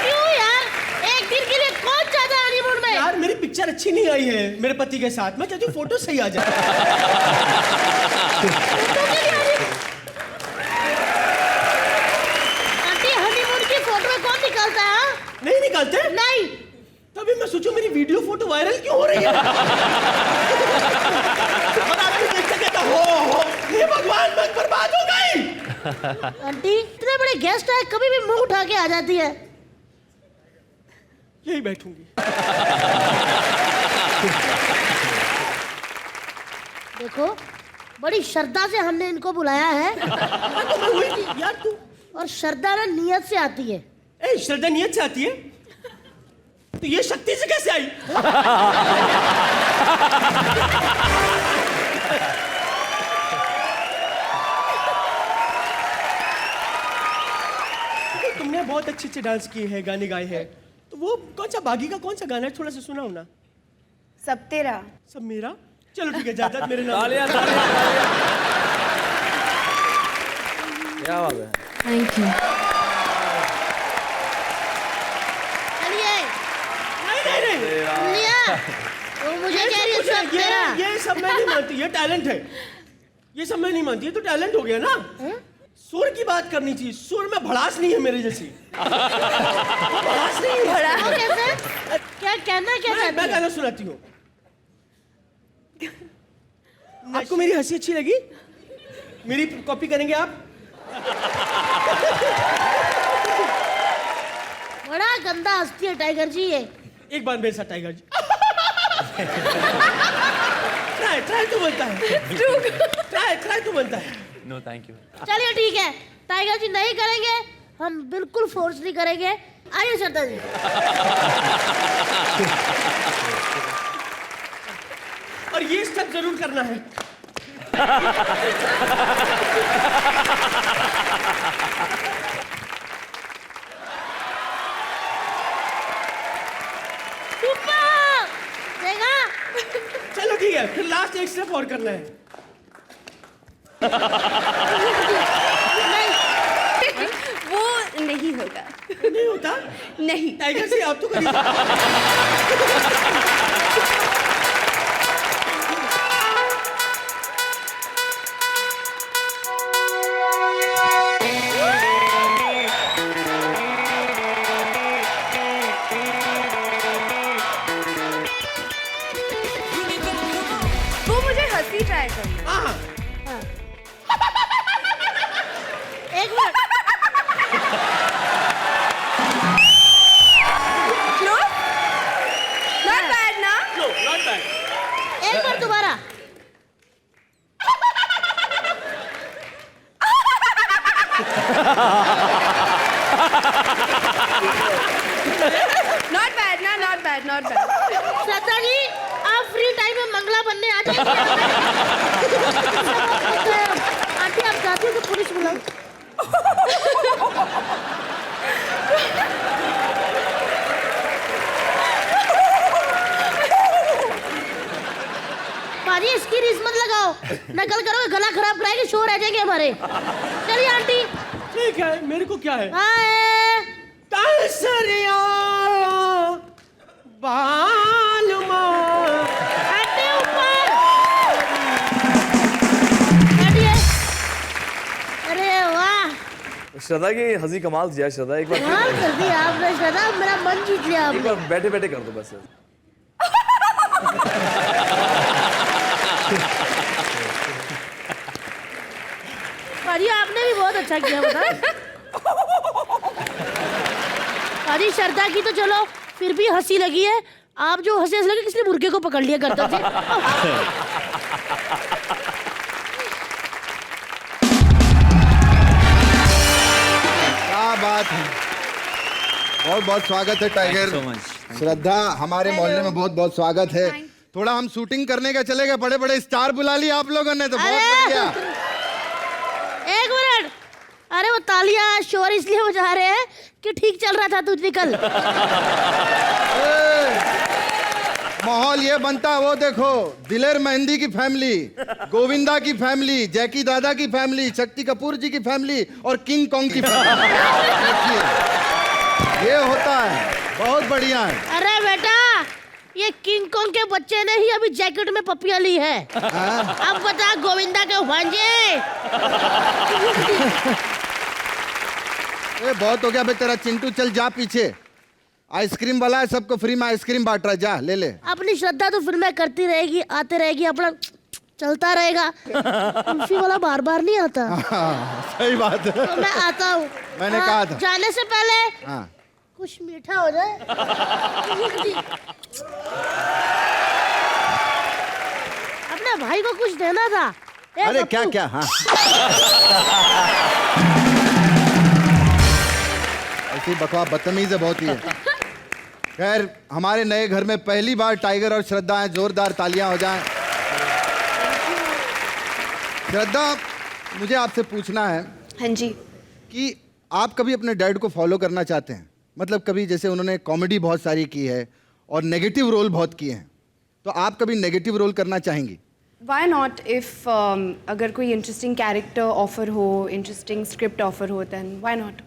क्यों यार? एक दिन के लिए कौन जाता है हनीमून में? यार मेरी पिक्चर अच्छी नहीं आई है मेरे पति के साथ, मैं चाहती हूँ फोटो सही आ जाए। आंटी, हनीमून की फोटो में कौन निकालता है? नहीं निकालते? नहीं। तभी मैं सोचूं मेरी वीडियो फोटो वायरल क्यों हो रही है। और आदमी देख सके तो हो, हे भगवान, मैं बर्बाद हो गई। आंटी, इतने बड़े गेस्ट आए, कभी भी मुंह उठा के आ जाती है। यही बैठूंगी। देखो, बड़ी श्रद्धा से हमने इनको बुलाया है। यार तू, और श्रद्धा ना नियत से आती है। ए, श्रद्धा नियत से आती है, तो ये शक्ति से कैसे आई? तुमने बहुत अच्छे डांस किए हैं, गाने गाए हैं, तो वो कौन सा बागी का कौन सा गाना है, थोड़ा सा सुनाओ ना। सब तेरा। सब मेरा। चलो ठीक है, जायदाद मेरे नाम। तालियां तालियां तालियां। क्या बात है। Thank you. चलिए नहीं लिया तो मुझे कह रही है सब तेरा। ये सब मैं नहीं मानती, ये टैलेंट है। ये सब मैं नहीं मानती, ये तो टैलेंट हो गया ना। सुर की बात करनी चाहिए, सुर में भड़ास नहीं है मेरे जैसी। भड़ास नहीं है। वो कैसे? क्या कहना क्या चाहती मैं है? गाना सुनाती हूँ। आपको मेरी हंसी अच्छी लगी? मेरी कॉपी करेंगे आप? बड़ा गंदा हंसती है टाइगर जी ये। एक बार मेरे साथ टाइगर जी। ट्राई तो बनता है। ट्राई तो बनता है। No thank you. चलिए ठीक है, टाइगर जी नहीं करेंगे, हम बिल्कुल फोर्स नहीं करेंगे। आइए श्रद्धा जी। और ये स्टेप जरूर करना है। सुपर! देखा? चलो ठीक है, फिर लास्ट एक स्टेप और करना है। नहीं, वो नहीं होगा। नहीं होता? नहीं। टाइगर से आप तो करिए। वो मुझे हंसी ट्राई करना। हाँ। एक मिनट। नो, नॉट बैड ना। No, not bad. एक बार दोबारा। नॉट बैड ना, not bad, not bad. Shraddha ji, आप फ्री टाइम में मंगला बनने आ जाइए। आंटी आप जाती हो तो पुलिस बुलाओ। बाजी इसकी रीस मत लगाओ, नकल करोगे गला खराब कराएंगे, शोर रह जाएंगे हमारे। चलिए आंटी। ठीक है, मेरे को क्या है? हाय तासरिया बालमा। आंटी ऊपर बैठिए। अरे वाह, श्रद्धा की हंसी कमाल थी यार। श्रद्धा एक बार कमाल कर दिया आपने श्रद्धा, मेरा मन जीत लिया एक आपने। बार बैठे बैठे कर दो बस। पाजी आपने भी बहुत अच्छा किया, बता। पाजी श्रद्धा की तो चलो फिर भी हंसी लगी है, आप जो हंसे लगे किसने मुर्गे को पकड़ लिया करते थे। क्या बात है, बहुत बहुत स्वागत है टाइगर। so much. श्रद्धा, हमारे मोहल्ले में बहुत बहुत स्वागत है। थोड़ा हम शूटिंग करने का चले गए, बड़े बड़े स्टार बुला लिए आप लोगों ने, तो बहुत बढ़िया। एक मिनट, अरे वो तालियां शोर इसलिए बजा रहे हैं कि ठीक चल रहा था, तू निकल। माहौल ये बनता है, वो देखो, दिलेर मेहंदी की फैमिली, गोविंदा की फैमिली, जैकी दादा की फैमिली, शक्ति कपूर जी की फैमिली और किंग कॉन्ग की फैमिली। ये होता है, बहुत बढ़िया है। अरे बेटा, ये किंग कॉन्ग के बच्चे ने ही अभी जैकेट में पपिया ली है। अब बता गोविंदा के भांजे। ए, बहुत हो गया बे तेरा चिंटू, चल जा पीछे। आइसक्रीम वाला है, सबको फ्री में आइसक्रीम बांट रहा, जा ले ले। अपनी श्रद्धा तो फिल्में करती रहेगी, आते रहेगी, अपना चलता रहेगा। कुल्फी वाला बार बार नहीं आता। सही बात है, तो मैं आता हूँ। मैंने कहा था। जाने से पहले हाँ। कुछ मीठा हो जाए। अपने भाई को कुछ देना था। ए, अरे पप्पू। क्या क्या, हाँ। ऐसी बकवास बदतमीज है बहुत ही है। खैर, हमारे नए घर में पहली बार टाइगर और श्रद्धा हैं, जोरदार तालियां हो जाएं। श्रद्धा, मुझे आपसे पूछना है हाँ जी। कि आप कभी अपने डैड को फॉलो करना चाहते हैं? मतलब कभी जैसे उन्होंने कॉमेडी बहुत सारी की है और नेगेटिव रोल बहुत किए हैं, तो आप कभी नेगेटिव रोल करना चाहेंगी? वाई नॉट इफ अगर कोई इंटरेस्टिंग कैरेक्टर ऑफर हो, इंटरेस्टिंग स्क्रिप्ट ऑफर हो, देन वाई नॉट.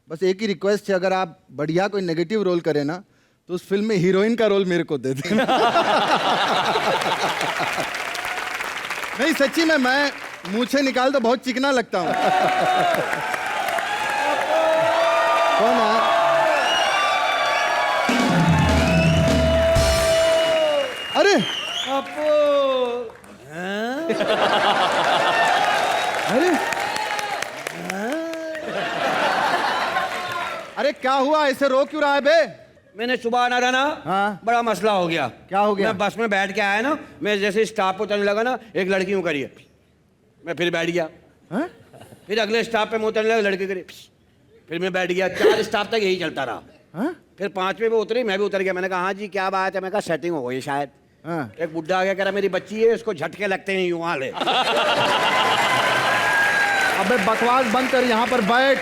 बस एक ही रिक्वेस्ट है, अगर आप बढ़िया कोई नेगेटिव रोल करें ना तो उस फिल्म में हीरोइन का रोल मेरे को दे देना. नहीं सच्ची में, मैं मूछें निकाल तो बहुत चिकना लगता हूँ. कौन है? अरे अरे अरे क्या हुआ, ऐसे रो क्यों रहा है बे? मैंने सुबह आना था ना, हाँ? बड़ा मसला हो गया. क्या हो गया? मैं बस में बैठ के आया ना, मैं जैसे स्टॉप पे उतरने लगा ना, एक लड़की यूं करी है, मैं फिर बैठ गया. हाँ? फिर अगले स्टॉप पे मैं उतरने लगा, लड़की करी, फिर मैं बैठ गया. 4 स्टॉप तक यही चलता रहा. हाँ? फिर 5वें पे उतरी, मैं भी उतर गया. मैंने कहा हाँ जी क्या बात है? मैं कहा सेटिंग हो गई शायद. हाँ? एक बुड्ढा आ गया, कह रहा मेरी बच्ची है, इसको झटके लगते हैं यूं हाल है. अबे बकवास बंद कर, यहाँ पर बैठ.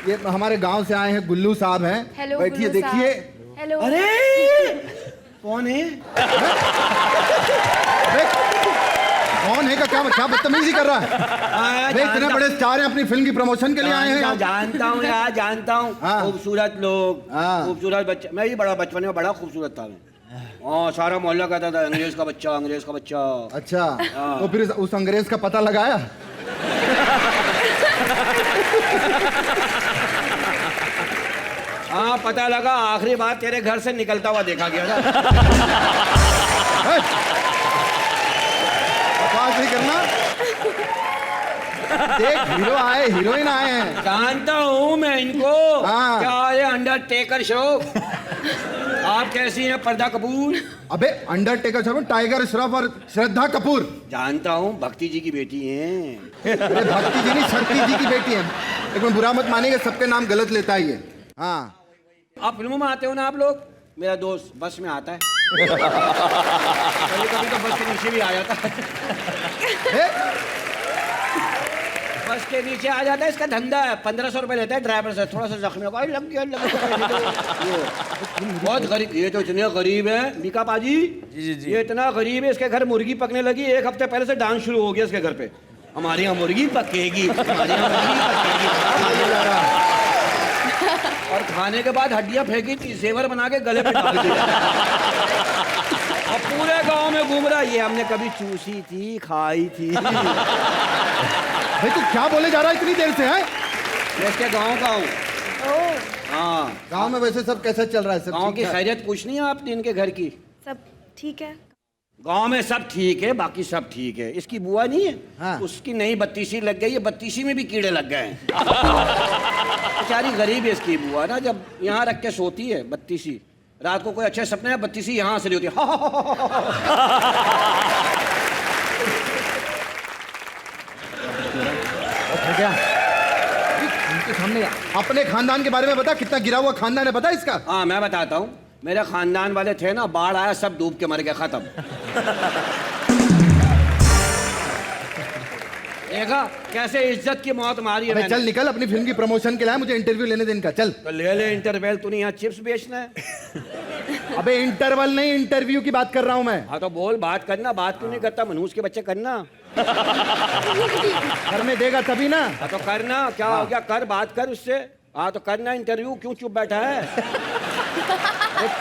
ये हमारे गांव से आए हैं, गुल्लू साहब हैं. हेलो बैठिए, देखिए. हेलो. अरे कौन है? अबे, कौन है का क्या बदतमीजी कर रहा है? अबे, इतने बड़े स्टार हैं, अपनी फिल्म की प्रमोशन के लिए आए हैं. जानता हूँ यार, जानता हूँ. हाँ. खूबसूरत लोग, हाँ. खूबसूरत बच्चा. मैं भी बड़ा बचपन में बड़ा खूबसूरत था मैं. सारा मोहल्ला कहता था अंग्रेज का बच्चा, अंग्रेज का बच्चा. अच्छा, तो फिर उस अंग्रेज का पता लगाया? हाँ पता लगा. आखिरी बार तेरे घर से निकलता हुआ देखा गया था. बकवास नहीं करना. देख, हीरो आए, हीरोइन आए हैं. जानता हूँ मैं इनको. हाँ. क्या है अंडरटेकर श्रॉफ? आप कैसी हैं पर्दा कपूर? अबे अंडरटेकर साहब, टाइगर श्रॉफ और श्रद्धा कपूर. जानता हूँ, भक्ति जी की बेटी हैं. अरे भक्ति जी नहीं, शक्ति जी की बेटी है. एक मिनट, बुरा मत मानिएगा, सबके नाम गलत लेता है ये. हाँ. आप फिल्मों में आते हो ना आप लोग? मेरा दोस्त बस में आता है. कभी कभी तो बस के नीचे भी आ जाता है. बस के नीचे आ जाता है. इसका धंधा है. 1500 रुपए लेता है ड्राइवर से. थोड़ा सा जख्मी होगा, लग गया, लग गया. बहुत गरीब. ये तो इतने गरीब है मीका पाजी. जी. ये इतना गरीब है, इसके घर मुर्गी पकने लगी. 1 हफ्ते पहले से डांस शुरू हो गया इसके घर पे. हमारे यहाँ मुर्गी पकेगी, हमारे यहाँ मुर्गी पकेगी. और खाने के बाद हड्डियां फेंकी थी, जेवर बना के गले पे डाल दिया. और पूरे गांव में घूम रहा. ये हमने कभी चूसी थी, खाई थी. भाई तू क्या बोले जा रहा है इतनी देर से? है मैं इसके गांव का हूँ. हाँ. गांव में वैसे सब कैसा चल रहा है? सब गांव ठीक की है? खैरियत पूछनी है आपने इनके घर की? सब ठीक है. गांव में सब ठीक है, बाकी सब ठीक है. इसकी बुआ नहीं है? हाँ. उसकी नई 32वीं लग गई है. 32वीं में भी कीड़े लग गए हैं. बेचारी गरीब है इसकी बुआ ना. जब यहाँ रख के सोती है 32वीं, रात को कोई अच्छे सपने है, 32वीं यहाँ से होती है. क्या उनके सामने अपने खानदान के बारे में बता. कितना गिरा हुआ खानदान है, बता इसका. हाँ मैं बताता हूँ. मेरे खानदान वाले थे ना, बाढ़ आया, सब डूब के मर गए, खत्म. देखा कैसे इज्जत की मौत मारी है. चल निकल, अपनी फिल्म की प्रमोशन के लिए मुझे इंटरव्यू लेने दे इनका. चल तो ले ले इंटरवल. तूने यहाँ चिप्स बेचना है? अबे इंटरवल नहीं, इंटरव्यू की बात कर रहा हूँ मैं. हाँ तो बोल, बात करना. बात क्यों नहीं करता? मनहूस के बच्चे करना. करने देगा तभी ना. हाँ तो करना. क्या हो गया? कर, बात कर उससे. हाँ तो करना इंटरव्यू. क्यों चुप बैठा है?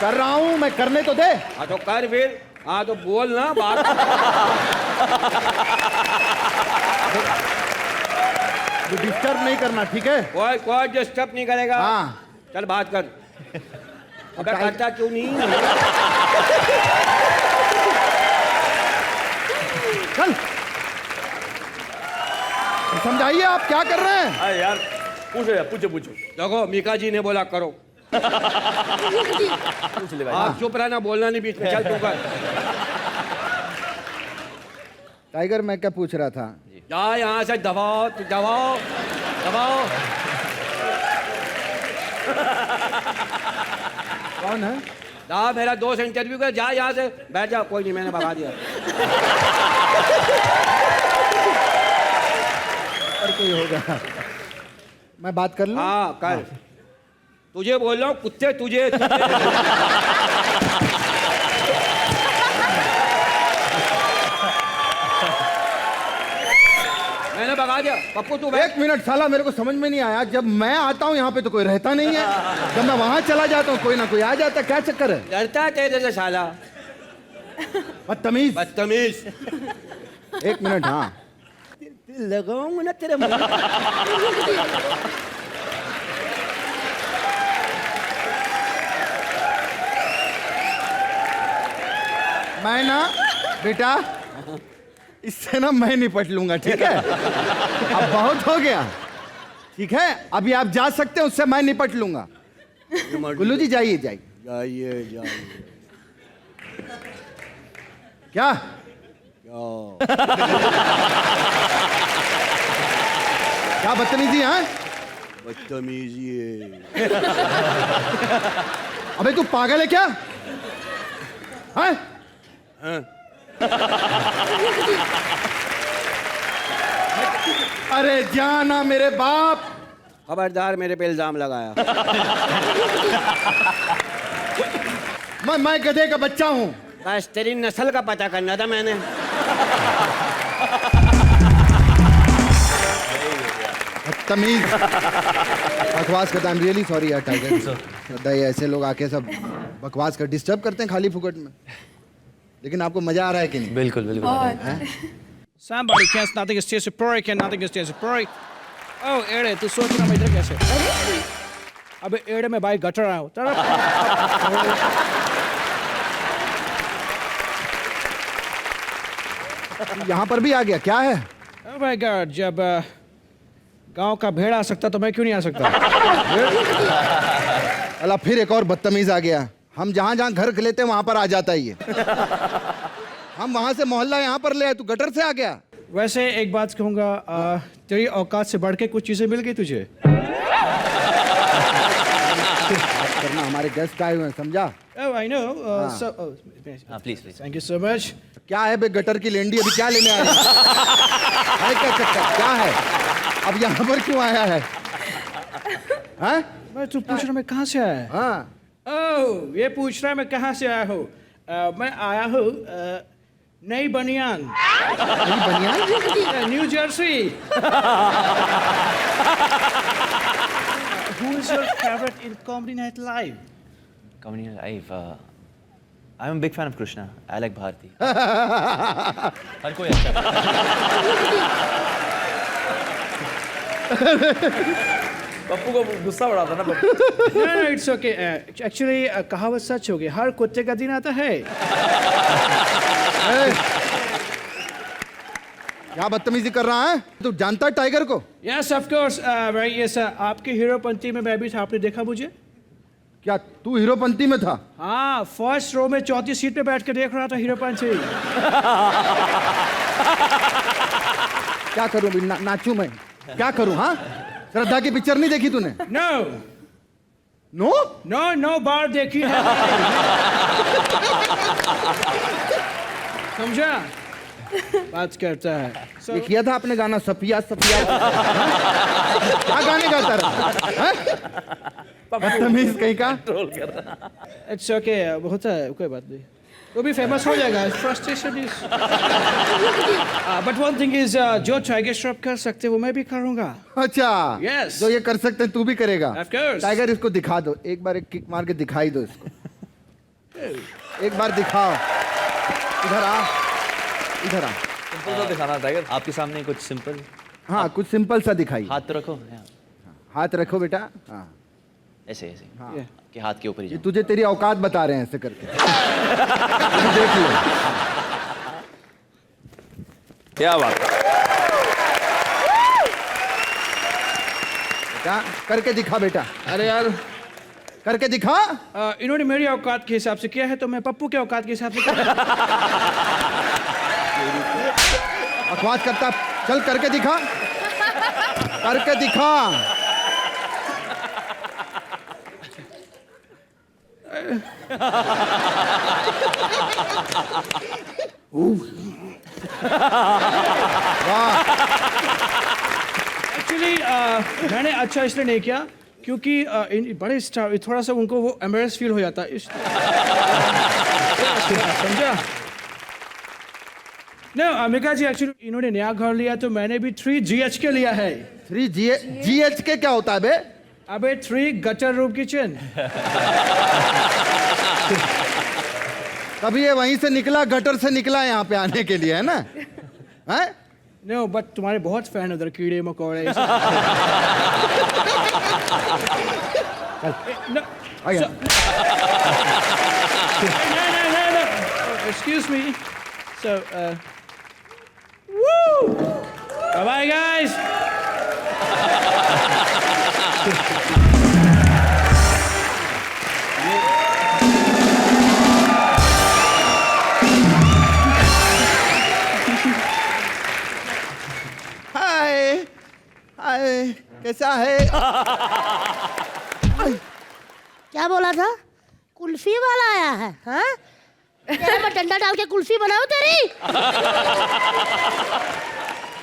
कर रहा हूँ मैं, करने तो दे. हाँ तो कर फिर. हाँ तो बोल ना, बात. डिस्टर्ब नहीं करना, ठीक है? कोई डिस्टर्ब नहीं करेगा. हाँ. चल बात कर. अबे करता क्यों नहीं? चल समझाइए, आप क्या कर रहे हैं? हाँ यार, पूछो यार, पूछो. देखो मीका जी ने बोला करो. पूछ ले भाई. आप चुप रहना, बोलना नहीं बीच में. चल तू कर. टाइगर, मैं क्या पूछ रहा था? जा यहाँ से. दबाओ दबाओ दबाओ. कौन है? जा, मेरा दोस्त इंटरव्यू कर. जा यहाँ से, बैठ जा. कोई नहीं, मैंने भगा दिया. और कोई होगा. मैं बात कर लूं? हाँ कर। तुझे बोल रहा हूँ कुत्ते, तुझे मैंने भगा दिया। पप्पू तू एक मिनट साला, मेरे को समझ में नहीं आया, जब मैं आता हूँ यहाँ पे तो कोई रहता नहीं है, जब मैं वहां चला जाता हूँ कोई ना कोई आ जाता है, क्या चक्कर है? डरता है तेरे से साला। बदतमीज। बदतमीज। एक मिनट। हाँ लगाऊंगा ना तेरे मुंह। मैं ना बेटा इससे ना मैं निपट लूंगा, ठीक है? अब बहुत हो गया, ठीक है? अभी आप जा सकते हैं, उससे मैं निपट लूंगा। गुल्लू जी जाइए जाइए जाइए जाइए। क्या क्या बदतमीजी है? बदतमीजी है। अबे तू पागल है क्या? हैं? अरे जाना मेरे बाप। खबरदार मेरे पे इल्जाम लगाया। मैं गधे का बच्चा हूँ। बस तेरी नस्ल का पता करना था मैंने। तमीज बकवास करता। आई एम रियली सॉरी यार टाइगर। श्रद्धा, ये ऐसे लोग आके सब बकवास कर डिस्टर्ब करते हैं खाली फुकट में। लेकिन आपको मजा आ रहा है कि नहीं? बिल्कुल बिल्कुल। Somebody can't nothing is just a prick and nothing is just a prick. Oh, एड़े तू सोच रहा मैं इधर कैसे? अबे एड़े में भाई गटर आया हूँ। यहाँ पर भी आ गया, क्या है? Oh my God, जब गांव का भेड़ आ सकता तो मैं क्यों नहीं आ सकता? अला फिर एक और बदतमीज आ गया। हम जहाँ जहाँ घर लेते हैं वहाँ पर आ जाता है ये। हम वहाँ से मोहल्ला यहाँ पर ले आए, तू गटर से आ गया। वैसे एक बात कहूँगा, तेरी औकात से बढ़ के कुछ चीजें मिल गई तुझे। करना, हमारे गेस्ट आए हुए हैं, समझा? Oh, I know. Please please. Thank you so much. क्या है बे गटर की लेंडी, अभी क्या लेने आया है? क्या चक्कर, क्या है? अब यहाँ पर क्यों आया है? हाँ? मैं तू पूछ रहा मैं कहाँ से आया? हाँ। ओह, ये पूछ रहा मैं कहाँ से आया हूँ? मैं आया हूँ नई बनियान। नई बनियान? New Jersey. Who is your favorite in Comedy Night Live? Comedy Night Live. I'm a big fan of Krishna. I like Bharti. हर कोई अच्छा। पप्पू को गुस्सा बड़ा था ना Pappu. No, it's okay. Actually, कहावत सच हो गई, हर कुत्ते का दिन आता है। क्या बदतमीजी कर रहा है? तू जानता है टाइगर को? Yes, of course. Right, yes. आपके हीरोपंती में मैं भी था, आपने देखा मुझे? क्या तू हीरोपंती में था? हाँ, फर्स्ट रो में चौथी सीट पे बैठ के देख रहा था हीरोपंती। क्या करूं अभी? नाचूं मैं? क्या करूं? हाँ, श्रद्धा की पिक्चर नहीं देखी तूने? नो नो नो नो बार देखी है। समझा? बात करता है। ये किया था आपने गाना सफिया सफिया। क्या गाने गाता रहा? बदतमीज कहीं का। इट्स ओके, होता है, कोई बात नहीं, वो भी फेमस हो जाएगा। Frustration is but one thing is, जो टाइगर श्रॉफ कर सकते वो मैं भी करूंगा। अच्छा, Yes. जो ये कर सकते हैं तू भी करेगा। Of course. टाइगर इसको दिखा दो एक बार, एक किक मार के दिखाई दो इसको। एक बार दिखाओ। इधर आ, इधर आ। सिंपल सा दिखाना टाइगर। आपके सामने कुछ सिंपल। हाँ, कुछ सिंपल सा दिखाई। हाथ तो रखो। हाथ रखो बेटा। हाँ, ऐसे ऐसे। हाँ। के हाथ के ऊपर ही ये जाओ। तुझे तेरी औकात बता रहे हैं ऐसे करके। देख लो। क्या बात है। बेटा करके दिखा बेटा। अरे यार, करके दिखा। इन्होंने मेरी औकात के हिसाब से किया है तो मैं पप्पू के औकात के हिसाब से बकवास करता, चल करके दिखा। करके दिखा। एक्चुअली मैंने अच्छा इसलिए नहीं किया क्योंकि बड़े स्टार थोड़ा सा उनको वो एम्बेरस फील हो जाता है समझा। नहीं अमिका जी एक्चुअली इन्होंने नया घर लिया तो मैंने भी 3 GHK लिया है। 3 GHK क्या होता है बे? अबे 3 गटर रूम किचन। कभी ये वहीं से निकला, गटर से निकला यहाँ पे आने के लिए, है ना? हैं? नो बट तुम्हारे बहुत फैन उधर कीड़े मकोड़े। Excuse me. So, woo! Bye-bye, guys. हाय हाय, कैसा है? क्या बोला था? कुल्फी वाला आया है, हाँ? तेरा मैं डंडा डाल के कुल्फी बनाऊं तेरी?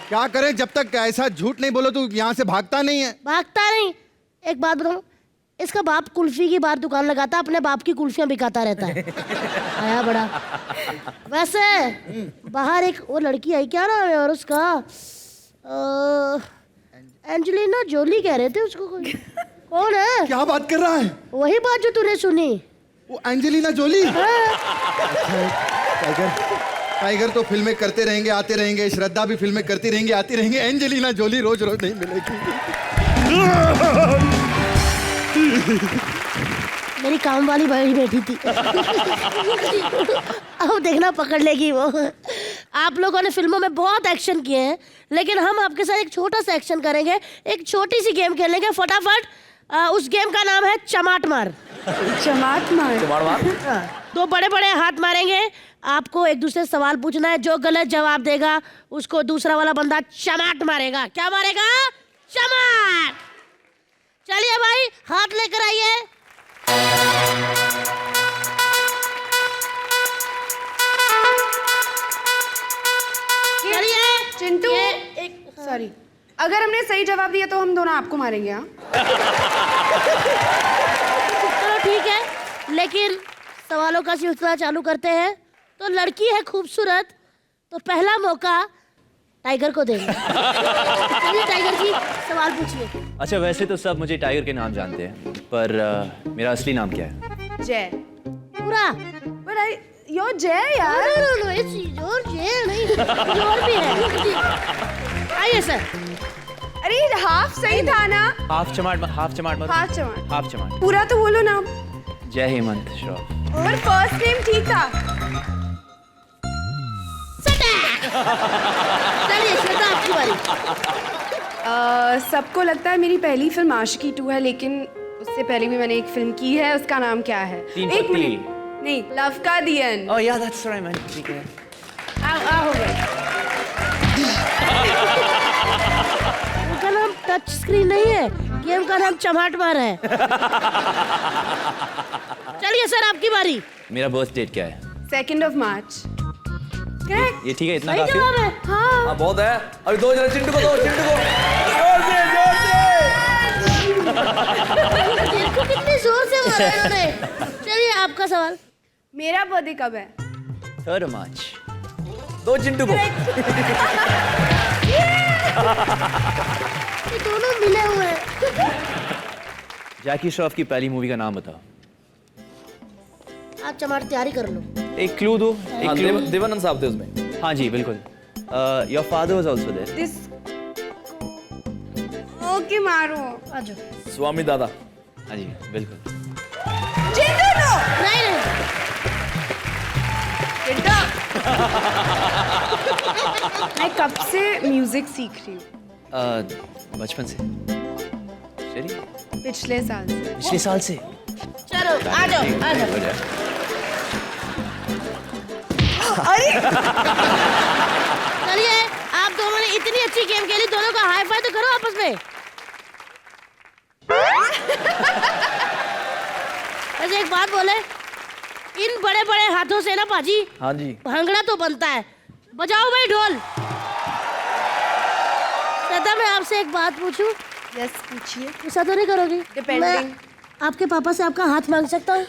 क्या करें, जब तक ऐसा झूठ नहीं बोलो तो यहाँ से भागता नहीं है। भागता नहीं। एक बात बताऊं, इसका बाप कुल्फी की बाहर दुकान लगाता, अपने बाप की कुल्फियां बिकाता रहता है। आया बड़ा। वैसे बाहर एक वो लड़की आई, क्या नाम है और उसका? एंजेलिना जोली कह रहे थे उसको। कोई कौन है? क्या बात कर रहा है? वही बात जो तूने सुनी। वो एंजेलिना जोली? हाँ। टाइगर तो फिल्में करते रहेंगे, आते रहेंगे। श्रद्धा भी फिल्में करती रहेंगी, आती रहेंगी। एंजेलिना जोली रोज रोज नहीं मिलेगी। मेरी काम वाली बड़ी बैठी थी। अब देखना पकड़ लेगी वो। आप लोगों ने फिल्मों में बहुत एक्शन किए हैं, लेकिन हम आपके साथ एक छोटा सा एक्शन करेंगे। एक छोटी सी गेम खेलेंगे फटाफट। उस गेम का नाम है चमाट मार। चमाट मार? चमाट मार? दो बड़े बड़े हाथ मारेंगे, आपको एक दूसरे से सवाल पूछना है। जो गलत जवाब देगा उसको दूसरा वाला बंदा चमाट मारेगा। क्या मारेगा? चमाट। चलिए भाई, हाथ लेकर आइए। चिंटू, सॉरी, अगर हमने सही जवाब दिया तो हम दोनों आपको मारेंगे। हाँ चलो ठीक है, लेकिन सवालों का सिलसिला चालू करते हैं। तो लड़की है खूबसूरत, तो पहला मौका टाइगर को देंगे। चलिए टाइगर जी, सवाल पूछिए। अच्छा, वैसे तो सब मुझे टाइगर के नाम जानते हैं, पर मेरा असली नाम क्या है? जय। पूरा? बट योर जय यार। नो, इट्स योर जय नहीं, योर भी है। आइए सर। अरे हाफ सही था ना? हाफ चमाट मत। हाफ चमाट। पूरा तो बोलो नाम। जय हेमंत श्रॉफ। पर फर्स्ट नेम ठीक था। चलिए श्वेता, आपकी बारी। सबको लगता है मेरी पहली फिल्म आशिकी 2 है, लेकिन उससे पहले भी मैंने एक फिल्म की है। उसका नाम क्या है? एक मिनट। नहीं, लव का दी एंड। ओह या, दैट्स राइट मैन। ठीक है, हो गया। उनका नाम टच स्क्रीन नहीं है, गेम का नाम चमाट मार है। चलिए सर, आपकी बारी। मेरा बर्थ डेट क्या है? 2 मार्च। ये ठीक है, इतना सही काफी जवाब है। हाँ। हाँ बहुत है। अभी दो जरा चिंटू को दो, चिंटू को। देखो कितनी जोर से मारा इन्होंने। चलिए आपका सवाल। मेरा बर्थडे कब है? 3 मार्च। दो चिंटू को। ये दोनों मिले हुए हैं। जैकी श्रॉफ की पहली मूवी का नाम बताओ। आप चमाट तैयारी कर लो। एक क्लू दो। हाँ, देवानंद साहब थे उसमें। हाँ जी, बिल्कुल। Your father was also there. This okay, मारो। आ जाओ। स्वामी दादा। हाँ जी, बिल्कुल। चिंटू नो। नहीं। चिंटू। मैं कब से म्यूजिक सीख रही हूँ? बचपन से। चलिए, पिछले साल से। पिछले साल से। चलो आ जाओ, आ जाओ। अरे चलिए, आप दोनों ने इतनी अच्छी गेम खेली, दोनों का हाई फाई तो करो आपस में। वैसे एक बात बोले, इन बड़े बड़े हाथों से ना पाजी, हाँ जी, भांगड़ा तो बनता है। बजाओ भाई ढोल। श्रद्धा, मैं आपसे एक बात पूछूं, यस पूछिए। गुस्सा तो नहीं करोगी? Depending. मैं आपके पापा से आपका हाथ मांग सकता हूँ?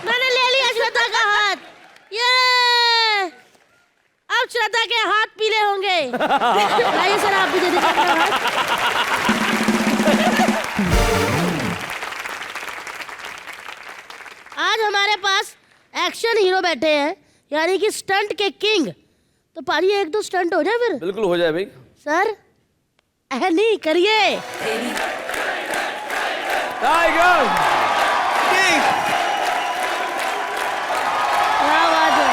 मैंने ले लिया श्रद्धा का हाथ। ये अब श्रद्धा के हाथ पीले होंगे। आइए सर, आप भी दे दीजिए अपना हाथ। आज हमारे पास एक्शन हीरो बैठे हैं, यानी कि स्टंट के किंग। तो पाजी एक दो स्टंट हो जाए फिर। बिल्कुल हो जाए भाई। सर नहीं करिए। टाइगर क्या बात है।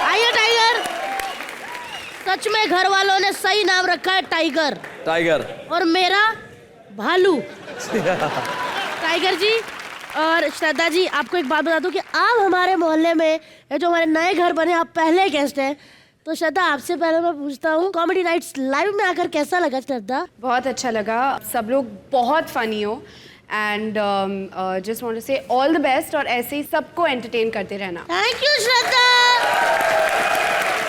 आइए टाइगर। सच में घर वालों ने सही नाम रखा है टाइगर। टाइगर और मेरा भालू। टाइगर जी और श्रद्धा जी, आपको एक बात बता दूं कि आप हमारे मोहल्ले में, ये जो हमारे नए घर बने, आप पहले गेस्ट हैं। तो श्रद्धा, आपसे पहले मैं पूछता हूँ, कॉमेडी नाइट्स लाइव में आकर कैसा लगा श्रद्धा? बहुत अच्छा लगा, सब लोग बहुत फनी हो एंड जस्ट वांट टू से ऑल द बेस्ट और ऐसे ही सबको एंटरटेन करते रहना। Thank you Shraddha.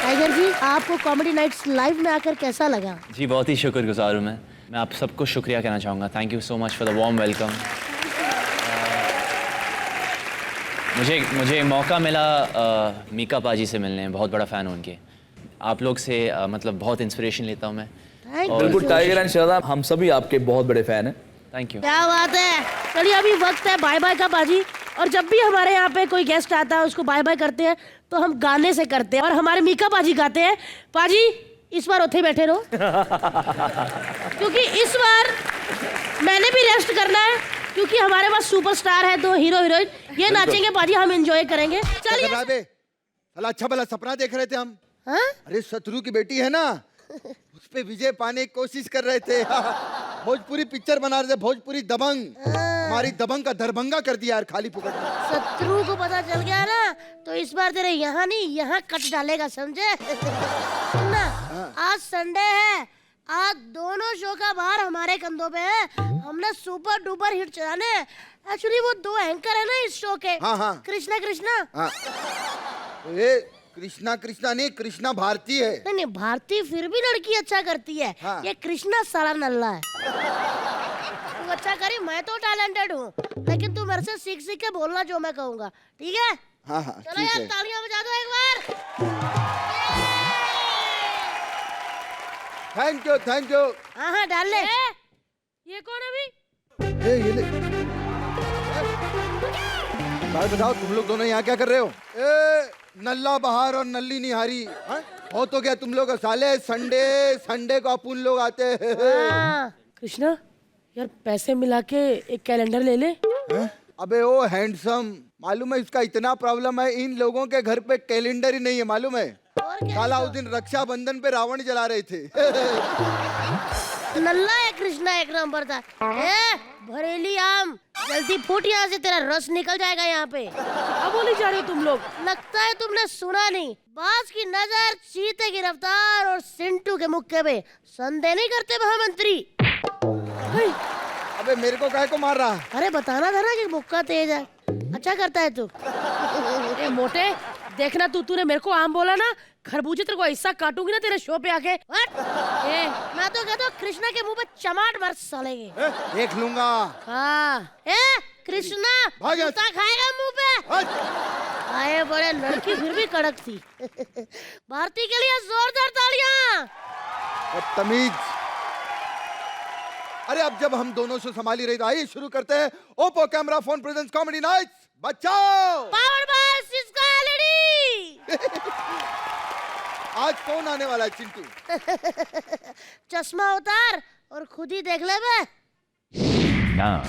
टाइगर जी, आपको कॉमेडी नाइट्स लाइव में आकर कैसा लगा? जी बहुत ही शुक्रगुजार हूँ मैं आप सबको शुक्रिया कहना चाहूँगा। Thank you so much for the warm welcome. मुझे मौका मिला मीका पाजी से मिलने, बहुत बड़ा फ़ैन हूँ उनके। आप लोग से मतलब बहुत इंस्पिरेशन लेता हूँ मैं। बिल्कुल टाइगर एंड श्रद्धा, हम सभी आपके बहुत बड़े फ़ैन हैं। Thank you. क्या बात है। चलिए अभी वक्त है बाय बाय का पाजी। और जब भी हमारे यहाँ पे कोई गेस्ट आता है उसको बाय बाय करते हैं तो हम गाने से करते हैं, और हमारे मीका पाजी गाते हैं। पाजी इस बार उठे बैठे रहो क्योंकि इस बार मैंने भी रेस्ट करना है, क्योंकि हमारे पास सुपरस्टार है, दो हीरो हीरोइन, ये नाचेंगे पाजी, हम एंजॉय करेंगे। चलिए। साला अच्छा भला सपना देख रहे थे हम। हाँ? अरे शत्रु की बेटी है ना, उस पे विजय पाने की कोशिश कर रहे थे। भोजपुरी पिक्चर बना रहे थे, भोजपुरी दबंग। हमारी दबंग का दरभंगा कर दिया यार, खाली फुकट में। शत्रु को पता चल गया ना, तो इस बार तेरे यहाँ नहीं यहाँ कट डालेगा, समझे? सुनना, आज संडे है, आज दोनों शो का भार हमारे कंधों पे है। हमने सुपर डुपर हिट चलाने। एक्चुअली वो दो एंकर है ना इस शो के। हाँ। कृष्णा कृष्णा कृष्णा नहीं, कृष्णा भारती है। नहीं, भारती फिर भी लड़की अच्छा करती है। हाँ। ये कृष्णा साला नल्ला है। तू अच्छा करी, मैं तो टैलेंटेड हूँ, लेकिन तू मेरे से सीख सीख के बोलना जो मैं कहूँगा, ठीक है? हाँ चलो यार, तालियां बजा दो एक बार। Thank you. हाँ डाल ले। ये कौन अभी? ये ले। बात बताओ, तुम लोग दोनों यहाँ क्या कर रहे हो? नल्ला बहार और नल्ली निहारी, हो तो क्या तुम लोग साले? संडे को अपन लोग आते हैं। कृष्णा यार, पैसे मिला के एक कैलेंडर ले ले। अबे ओ हैंडसम, मालूम है इसका इतना प्रॉब्लम है, इन लोगों के घर पे कैलेंडर ही नहीं है, मालूम है? साला उस दिन रक्षाबंधन पे रावण जला रहे थे। नल्ला है कृष्णा, एक नंबर था। भरेली आम, जल्दी फूट यहाँ से, तेरा रस निकल जाएगा यहाँ पे। अब बोली जा रहे हो तुम लोग? लगता है तुमने सुना नहीं। बाज की नजर, चीते की रफ्तार और सिंटू के मुक्के पे संदेह नहीं करते महामंत्री। अबे मेरे को काहे को मार रहा? अरे बताना था ना कि मुक्का तेज है। अच्छा करता है तू। मोटे देखना, तूने मेरे को आम बोला ना, खरबूजे तेरे को ऐसा काटूंगी ना तेरे शो पे आके। मैं तो कहता हूँ कृष्णा के मुंह पे चमाट मार सालेंगे। देख लूंगा। हाँ, कृष्णा जूता खाएगा मुंह पे। आए बड़े, लड़की फिर भी कड़क थी। भारती के लिए जोरदार तालियां। बदतमीज। अरे अब जब हम दोनों शो संभाली रही, तो आइए शुरू करते हैं। Oppo camera phone presents comedy nights Bachao. Power by Syska LED. आज कौन आने वाला है चिंटू? चश्मा उतार और खुद ही देख ले बे। नाम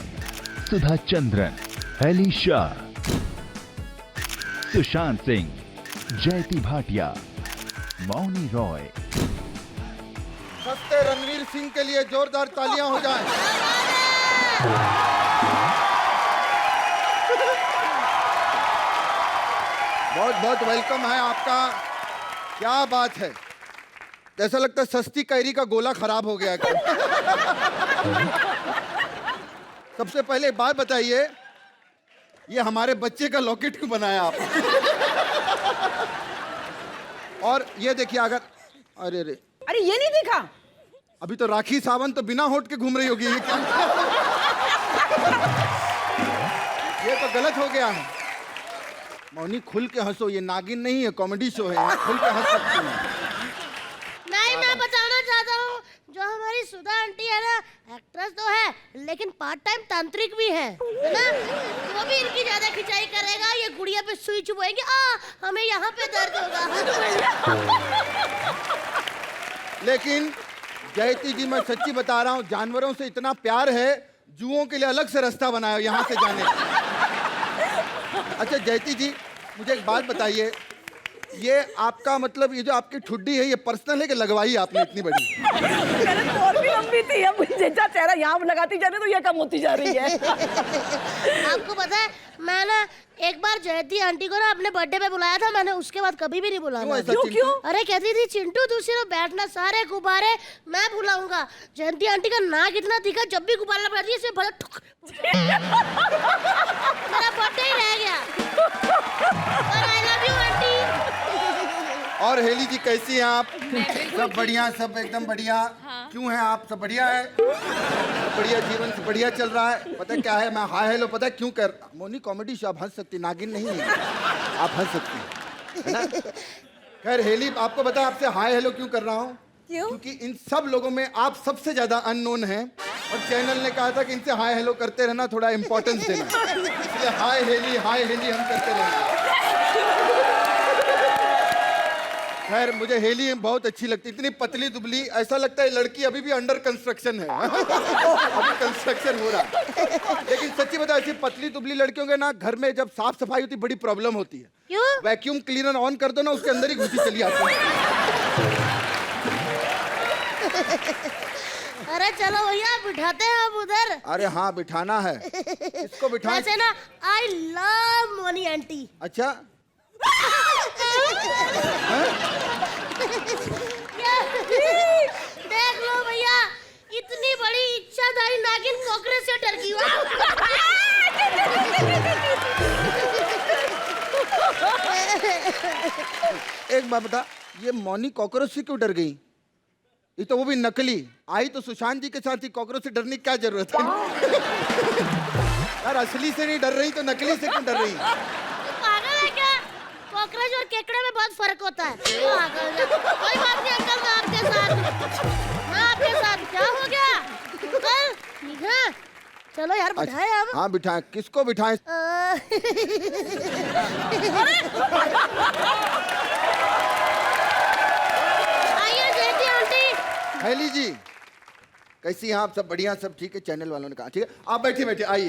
सुधा चंद्रन, हैली शाह, सुशांत सिंह, जयती भाटिया, मौनी रॉय। सस्ते रणवीर सिंह के लिए जोरदार तालियां हो जाएं। बहुत बहुत वेलकम है आपका। क्या बात है, ऐसा लगता है सस्ती कैरी का गोला खराब हो गया है। सबसे पहले बात बताइए, ये हमारे बच्चे का लॉकेट क्यों बनाया आप? और ये देखिए, अगर अरे अरे ये नहीं दिखा? अभी तो राखी सावंत तो बिना होठ के घूम रही होगी, ये क्या? ये तो गलत हो गया है। मौनी खुल के हंसो, ये नागिन नहीं है, कॉमेडी शो है, यहाँ खुल के हंस सकती हैं। नहीं, मैं बताना चाहता हूँ, जो हमारी सुधा आंटी है ना, एक्ट्रेस तो है लेकिन पार्ट टाइम तांत्रिक भी है ना? वो भी इनकी ज्यादा खिंचाई करेगा, ये गुड़िया पे सुई चुभाएंगे, हमें यहाँ पे दर्द होगा। लेकिन जयती जी, मैं सच्ची बता रहा हूँ, जानवरों से इतना प्यार है, जुओं के लिए अलग से रास्ता बनाया यहाँ से जाने का। अच्छा जयती जी, मुझे एक बात बताइए, ये आपका मतलब ये जो आपकी ठुड्डी है, ये पर्सनल है कि लगवाई आपने इतनी बड़ी? और भी लंबी थी, अब जैसा चेहरा यहाँ लगाती जा रही तो ये कम होती जा रही है। आपको पता है, मैं ना एक बार जयती आंटी को ना अपने बर्थडे पे बुलाया था, मैंने उसके बाद कभी भी नहीं बुलाया। क्यों? अरे कहती थी चिंटू दूसरी तरफ बैठना, सारे गुब्बारे मैं बुलाऊंगा। जयंती आंटी का नाक इतना दिखा, जब भी गुब्बारा बैठती है मेरा बर्थडे ही रह गया। और आई लव यू आंटी। और हेली जी कैसी हैं आप? सब बढ़िया, सब एकदम बढ़िया। हाँ। क्यों हैं आप? सब बढ़िया है, बढ़िया, जीवन से बढ़िया चल रहा है। पता है क्या है, मैं हाय हेलो पता है क्यों कर, मोनी कॉमेडी शो, आप हंस सकती, नागिन नहीं है, आप हंस सकती है ना? खैर हेली, आपको पता है आपसे हाय हेलो क्यों कर रहा हूँ? क्यों? क्योंकि इन सब लोगों में आप सबसे ज्यादा अननोन हैं और चैनल ने कहा था कि इनसे हाय हेलो करते रहना, थोड़ा इंपॉर्टेंस देना, इसलिए हाय हेली हम करते रहेंगे। खैर मुझे हेली बहुत अच्छी लगती, इतनी पतली दुबली, ऐसा लगता है लड़की अभी भी अंडर कंस्ट्रक्शन है। अभी कंस्ट्रक्शन हो रहा है। लेकिन सच्ची बता, ऐसी पतली दुबली लड़कियों के ना घर में जब साफ सफाई होती बड़ी प्रॉब्लम होती है। क्यों? वैक्यूम क्लीनर ऑन कर दो ना, उसके अंदर ही घुसी चली आती है। अरे चलो भैया बिठाते हैं अब उधर। अरे हाँ बिठाना है, इसको बिठा। वैसे ना आई लव मोनी आंटी। अच्छा देख लो भैया, इतनी बड़ी इच्छाधारी नागिन कॉकरोच से डर गई। एक बात बता, ये मौनी कॉकरोच से क्यों डर गई? ये तो वो भी नकली आई, तो सुशांत जी के साथ ही, कॉकरोच से डरने की क्या जरूरत है? यार असली से नहीं डर रही तो नकली से क्यों डर रही? पागल है क्या? कॉकरोच और केकड़े में बहुत फर्क होता है। कोई बात नहीं अंकल, मैं आपके साथ। क्या हो गया अंकल? चलो यार बिठाए अब। हाँ बिठाएं, किसको बिठाएं? आइए जयती आंटी। हेली जी कैसी हैं आप? सब बढ़िया, सब ठीक है? चैनल वालों ने कहा ठीक है, आप बैठिए बैठिए, आइए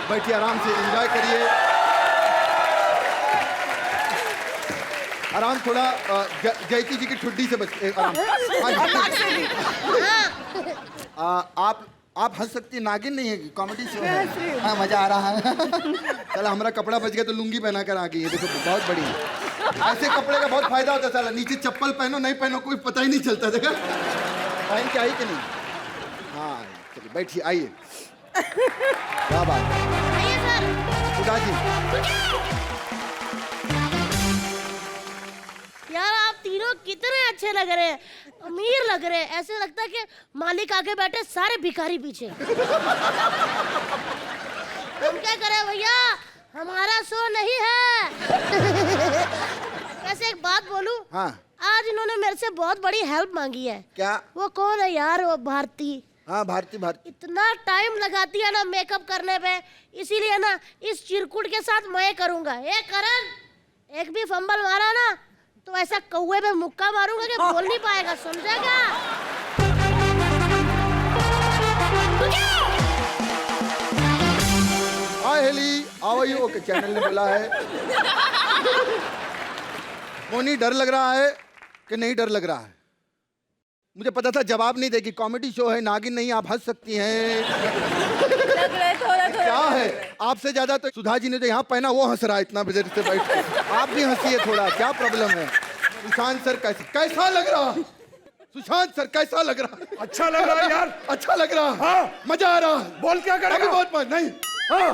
बैठिए, आराम से एंजॉय करिए, आराम थोड़ा। जयती जी की ठुड्डी से बच आराम। आप हंस सकती, नागिन नहीं है, कॉमेडी शो है। हाँ मजा आ रहा है। चलो हमारा कपड़ा बच गया तो लुंगी पहना कर आ गई है, देखो बहुत बढ़िया। ऐसे कपड़े का बहुत फायदा होता है साला, नीचे चप्पल पहनो नहीं पहनो कोई पता ही नहीं चलता, देखा पहन के आई कि नहीं? हाँ चलिए बैठिए, आइए। क्या बात है? आइए सर। सुधा जी यार आप तीनों कितने अच्छे लग रहे हैं, अमीर लग रहे हैं, ऐसे लगता है कि मालिक आगे बैठे सारे भिखारी पीछे। हम क्या करें भैया, हमारा शो नहीं है। वैसे एक बात बोलूं? हाँ। आज इन्होंने मेरे से बहुत बड़ी हेल्प मांगी है। क्या? वो कौन है यार? वो भारती। हाँ भारती। इतना टाइम लगाती है ना मेकअप करने पे, इसीलिए ना इस चिरकुट के साथ मैं करूंगा। ए करण, एक भी फंबल मारा ना तो ऐसा कौवे पे मुक्का मारूंगा कि बोल नहीं पाएगा, समझेगा? हाय हेली, आओ यू। ओके चैनल ने बोला है। मोनी डर लग रहा है कि नहीं डर लग रहा है? मुझे पता था जवाब नहीं देगी, कॉमेडी शो है, नागिन नहीं, आप हंस सकती हैं। क्या है, आपसे ज्यादा तो सुधा जी ने जो यहाँ पहना वो हंस रहा है इतना देर से बैठ के। आप भी हंसिए थोड़ा, क्या प्रॉब्लम है? सुशांत सर कैसा लग रहा? सुशांत सर कैसा लग रहा? अच्छा लग रहा है यार, अच्छा लग रहा। हाँ मजा आ रहा है। बोल क्या करेगा? बहुत मजा नहीं। हाँ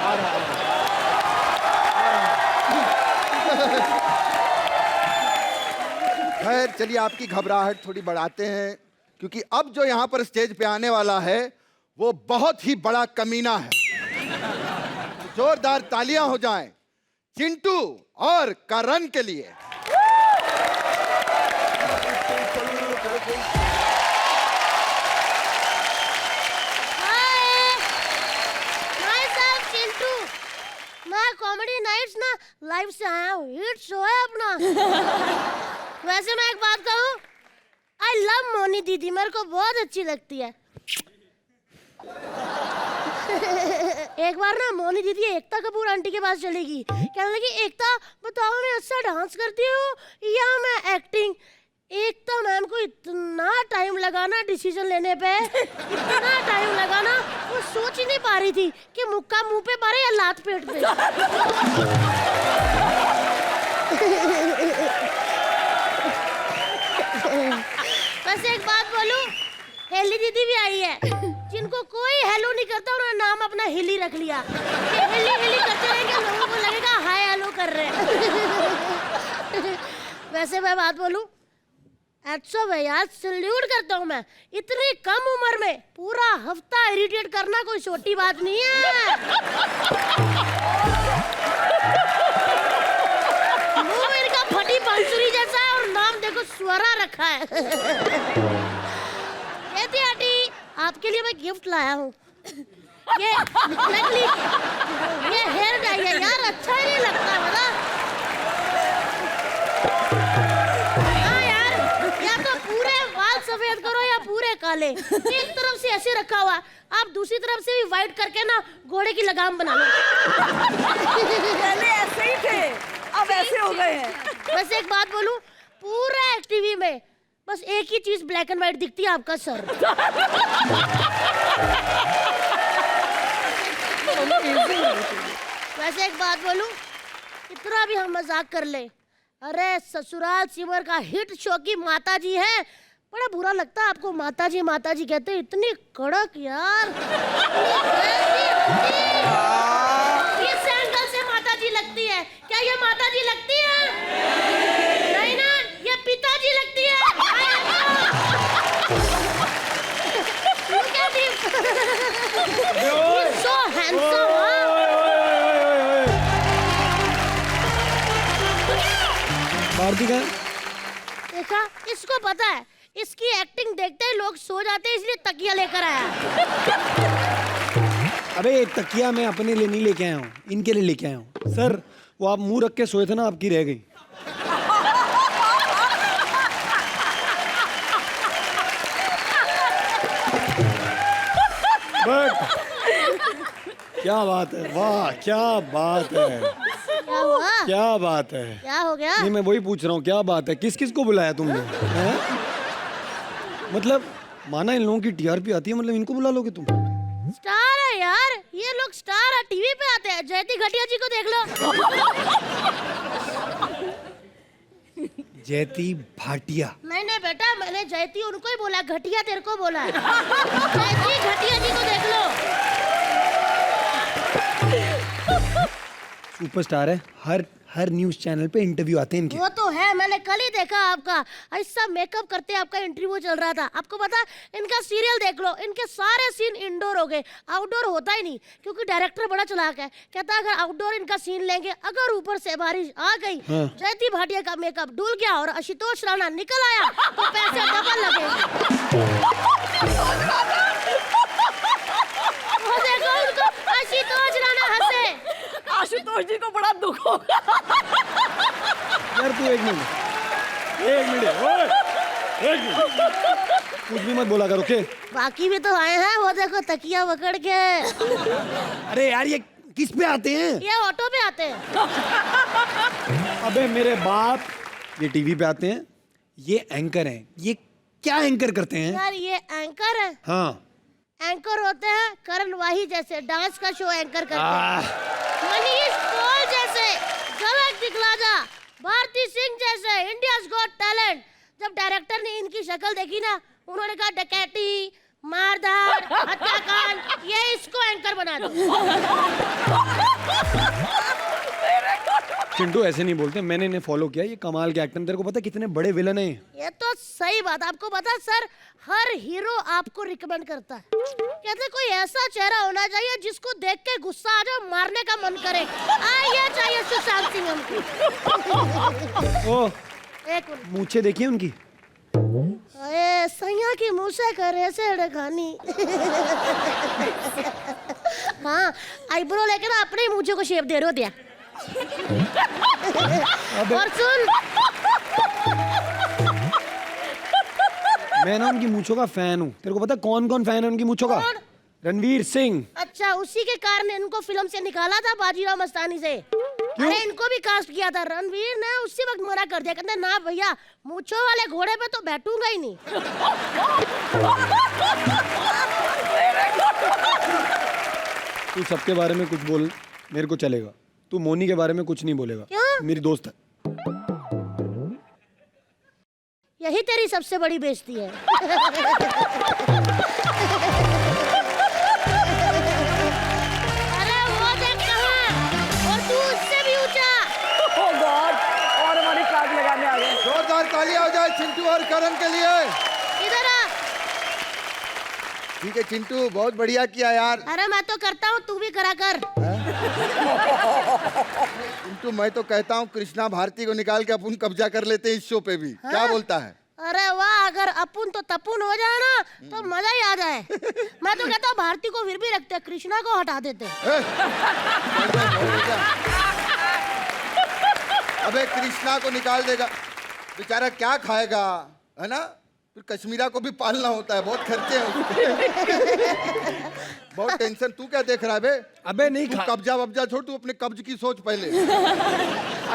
आ रहा। खैर चलिए, आपकी घबराहट थोड़ी बढ़ाते हैं, क्योंकि अब जो यहाँ पर स्टेज पे आने वाला है वो बहुत ही बड़ा कमीना है। जोरदार तालियां हो जाएं चिंटू और करण के लिए। मैं कॉमेडी नाइट्स ना लाइव से आया हूँ, हिट शो है अपना। वैसे मैं एक बात कहूँ, आई लव मोनी दीदी, मेरे को बहुत अच्छी लगती है। एक बार ना मोनी दीदी एकता कपूर आंटी के पास चलेगी, कहने लगी एकता बताओ मैं अच्छा डांस करती हूँ या मैं एक्टिंग। एकता मैम को इतना टाइम लगाना डिसीजन लेने पे, इतना टाइम लगाना, वो सोच ही नहीं पा रही थी कि मुक्का मुंह पे मारे या लात पेट पे। वैसे एक बात बोलूं, हेली दीदी भी आई है, जिनको कोई हेलो नहीं करता, उन्होंने नाम अपना हिली रख लिया। हिली हिली करते रहेंगे, लोगों को लगेगा हाय हेलो कर रहे हैं। वैसे मैं बात बोलूं, अच्छा भैया सल्यूट करता हूँ मैं, इतनी कम उम्र में पूरा हफ्ता इरिटेट करना कोई छोटी बात नहीं है। मुंह इनका फटी बांसुरी जैसा है और नाम देखो स्वरा रखा है। कहती आंटी आपके लिए मैं गिफ्ट लाया हूँ, ये नकली, ये हेयर डाई है यार, अच्छा ही नहीं लगता बता। सफेद करो या पूरे काले, एक तरफ से ऐसे रखा हुआ, आप दूसरी तरफ से भी वाइट करके ना घोड़े की लगाम बना लो। पहले ऐसे ही थे, अब ऐसे हो गए हैं। बस एक बात बोलूं, पूरा टीवी में बस एक ही चीज ब्लैक एंड व्हाइट दिखती है, आपका सर। वैसे एक बात बोलूं, इतना भी हम मजाक कर ले, अरे ससुराल सिमर का हिट शो की माता जी है, बड़ा बुरा लगता है आपको माता जी कहते हैं, इतनी कड़क यार। किस एंगल से माता जी लगती है? क्या ये माता जी लगती है? नहीं ना, ये पिताजी लगती है। So handsome, भारती का देखा, इसको पता है, इसकी एक्टिंग देखते ही लोग सो जाते हैं, इसलिए तकिया लेकर आया। अबे तकिया मैं अपने लिए नहीं लेके आया हूँ, इनके लिए लेके आया हूँ। सर वो आप मुंह रख के सोए थे ना, आपकी रह गई। बट क्या बात है, वाह क्या बात है, क्या हुआ? क्या बात है, क्या हो गया? नहीं मैं वही पूछ रहा हूँ, क्या बात है, किस किस को बुलाया तुमने? मतलब माना इन लोगों की टीआरपी आती है, मतलब इनको बुला लोगे तुम? स्टार है यार, ये लोग स्टार है, टीवी पे आते हैं। जयती घटिया जी को देख लो। जयती भाटिया? नहीं नहीं बेटा, मैंने जयती उनको ही बोला, घटिया तेरे को बोला है। जयती घटिया जी को देख लो। सुपरस्टार है, हर न्यूज चैनल पे इंटरव्यू आते हैं इनके। वो तो है, मैंने कल ही देखा आपका ऐसा मेकअप करते आपका इंटरव्यू चल रहा था। आपको पता, इनका सीरियल देख लो, इनके सारे सीन इंडोर हो गए, आउटडोर होता ही नहीं, क्योंकि डायरेक्टर बड़ा चालाक है, कहता है अगर आउटडोर इनका सीन लेंगे, अगर ऊपर से बारिश आ गई, जयती भाटिया का मेकअप डूल गया और आशुतोष राणा निकल आया, तो पैसे डबल लगे। देखो उनको, आशुतोष राणा हंसे। आशुतोष जी को बड़ा दुख होगा। यार तू एक मिनट, कुछ भी मत बोला करो, ओके? बाकी भी तो आए हैं, वो देखो तकिया पकड़ के। अरे यार ये किस पे आते हैं? ये ऑटो पे आते हैं। अबे मेरे बाप, ये टीवी पे आते हैं, ये एंकर हैं। ये क्या एंकर करते हैं? यार ये एंकर है। हाँ एंकर होते हैं करण वाही जैसे, डांस का शो एंकर करते हैं। मनीष पॉल जैसे, झलक दिखला जा, भारती सिंह जैसे, इंडियाज गॉट टैलेंट। जब डायरेक्टर ने इनकी शक्ल देखी ना, उन्होंने कहा डकैती, मारधाड़, हत्याकांड, ये इसको एंकर बना दो। चिंटू ऐसे नहीं बोलते, मैंने इन्हें फॉलो किया, ये कमाल के एक्टर। तेरे को पता है कितने बड़े विलन हैं ये तो सही बात। आपको पता है सर, हर हीरो आपको रिकमेंड करता है। कहते कोई ऐसा चेहरा होना चाहिए जिसको देख के गुस्सा आ जाए, मारने का मन करे। ये चाहिए सुशांत सिंह हमको। ओ एक मिनट, मूछें देखिए उनकी। सैया की मुँह से करे से खानी। हाँ, आईब्रो लेके ना अपने ही मुझे को शेप दे रहे हो दिया। और सुन, मैं ना उनकी मूंछों का फैन हूँ। तेरे को पता कौन कौन फैन है उनकी मूंछों का? रणवीर सिंह। अच्छा, उसी के कारण इनको फिल्म से निकाला था बाजीराव मस्तानी से। अरे इनको भी कास्ट किया था, रणवीर ने उसी वक्त मना कर दिया, कहते ना भैया मूंछों वाले घोड़े पे तो बैठूंगा ही नहीं। तू सबके बारे में कुछ बोल, मेरे को चलेगा। तू मोनी के बारे में कुछ नहीं बोलेगा। क्यों? मेरी दोस्त है। यही तेरी सबसे बड़ी बेइज्जती है। अरे वो देख कहाँ, और तू उससे भी ऊंचा। ओह गॉड, और हमारी कार्ड लगाने आ गए। जोरदार तालियां हो जाए चिंटू और करण के लिए। इधर आ। ठीक है चिंटू, बहुत बढ़िया किया यार। अरे मैं तो करता हूँ, तू भी करा कर। चिंटू मैं तो कहता हूँ कृष्णा भारती को निकाल के अपन कब्जा कर लेते हैं इस शो पे भी। हाँ? क्या बोलता है? अरे वाह, अगर अपुन तो तपुन हो जाए ना तो मजा ही आ जाए। मैं तो कहता हूँ भारती को फिर भी रखते, कृष्णा को हटा देते। अबे कृष्णा को निकाल देगा, बेचारा क्या खाएगा, है ना? फिर कश्मीरा को भी पालना होता है, बहुत खर्चे हैं उसके। बहुत टेंशन। तू क्या देख रहा है बे? अबे नहीं, तू कब्जा वब्जा छोड़, तू अपने कब्ज की सोच पहले।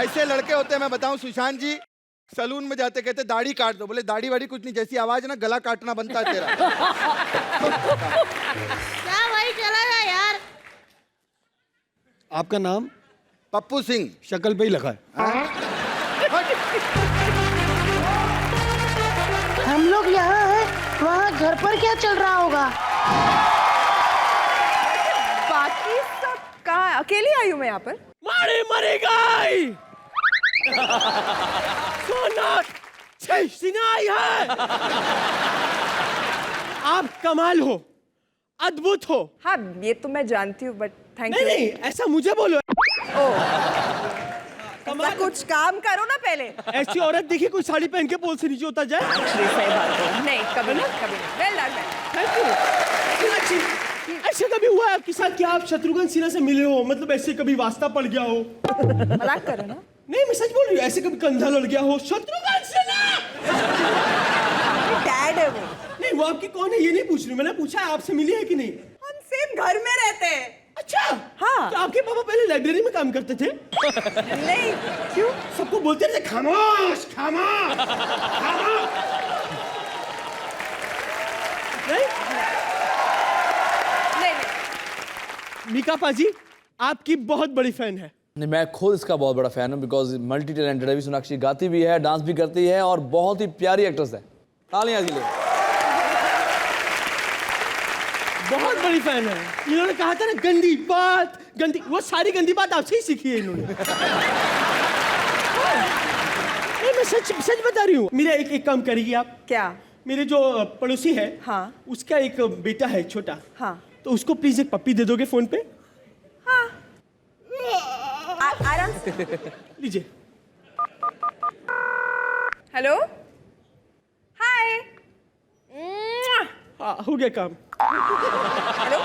ऐसे लड़के होते हैं, मैं बताऊं, सुशांत जी सलून में जाते कहते दाढ़ी काट दो, बोले दाढ़ी वाड़ी कुछ नहीं, जैसी आवाज ना गला काटना बनता है तेरा। क्या भाई, चला जा यार। आपका नाम? पप्पू सिंह। शक्ल पे ही लिखा है। हम लोग यहाँ हैं, वहाँ घर पर क्या चल रहा होगा? बाकी सब कहाँ? अकेली आई हूँ मैं यहाँ पर। मारे मरे गई। सोनार सिनाई है। आप कमाल हो, अद्भुत हो। हाँ ये तो मैं जानती हूँ, बट थैंक नहीं यू। नहीं, ऐसा मुझे बोलो। कमाल, कुछ काम करो ना पहले। ऐसी औरत देखी कोई साड़ी पहन के पोल से नीचे उतर जाए? सही बात है। नहीं, कभी नहीं, कभी नहीं। Well done. Thank you. ऐसे कभी हुआ है आपके साथ कि आप शत्रुघ्न सिन्हा से मिले हो, मतलब ऐसे कभी वास्ता पड़ गया हो? मजाक करो ना। नहीं मैं सच बोल रही हूँ, ऐसे कभी कंधा लड़ गया हो? शत्रुघ्न सिन्हा डैड है वो। नहीं, वो आपकी कौन है ये नहीं पूछ रही, मैंने पूछा है आपसे मिली है कि नहीं। हम सेम घर में रहते हैं। अच्छा हाँ। तो आपके पापा पहले लाइब्रेरी में काम करते थे? नहीं। क्यों? सबको बोलते थे खामोश खामोश खामोश। नहीं? नहीं। मीका पाजी आपकी बहुत बड़ी फैन है। नहीं, मैं खुद इसका बहुत बड़ा फैन हूँ, बिकॉज मल्टी टैलेंटेड है। सोनाक्षी गाती भी है, डांस भी करती है और बहुत ही प्यारी एक्ट्रेस है। तालियां इसके लिए। बहुत बड़ी फैन है। इन्होंने कहा था ना गंदी बात, गंदी, वो सारी गंदी बात आपसे ही सीखी है इन्होंने। नहीं मैं सच बता रही हूँ। मेरा एक काम करेगी आप? क्या? मेरे जो पड़ोसी है, हाँ, उसका एक बेटा है छोटा, हाँ, तो उसको प्लीज एक पप्पी दे दोगे फोन पे? हाँ। आराम से लीजिए। हेलो, हाय। हाँ हो गया काम। हेलो,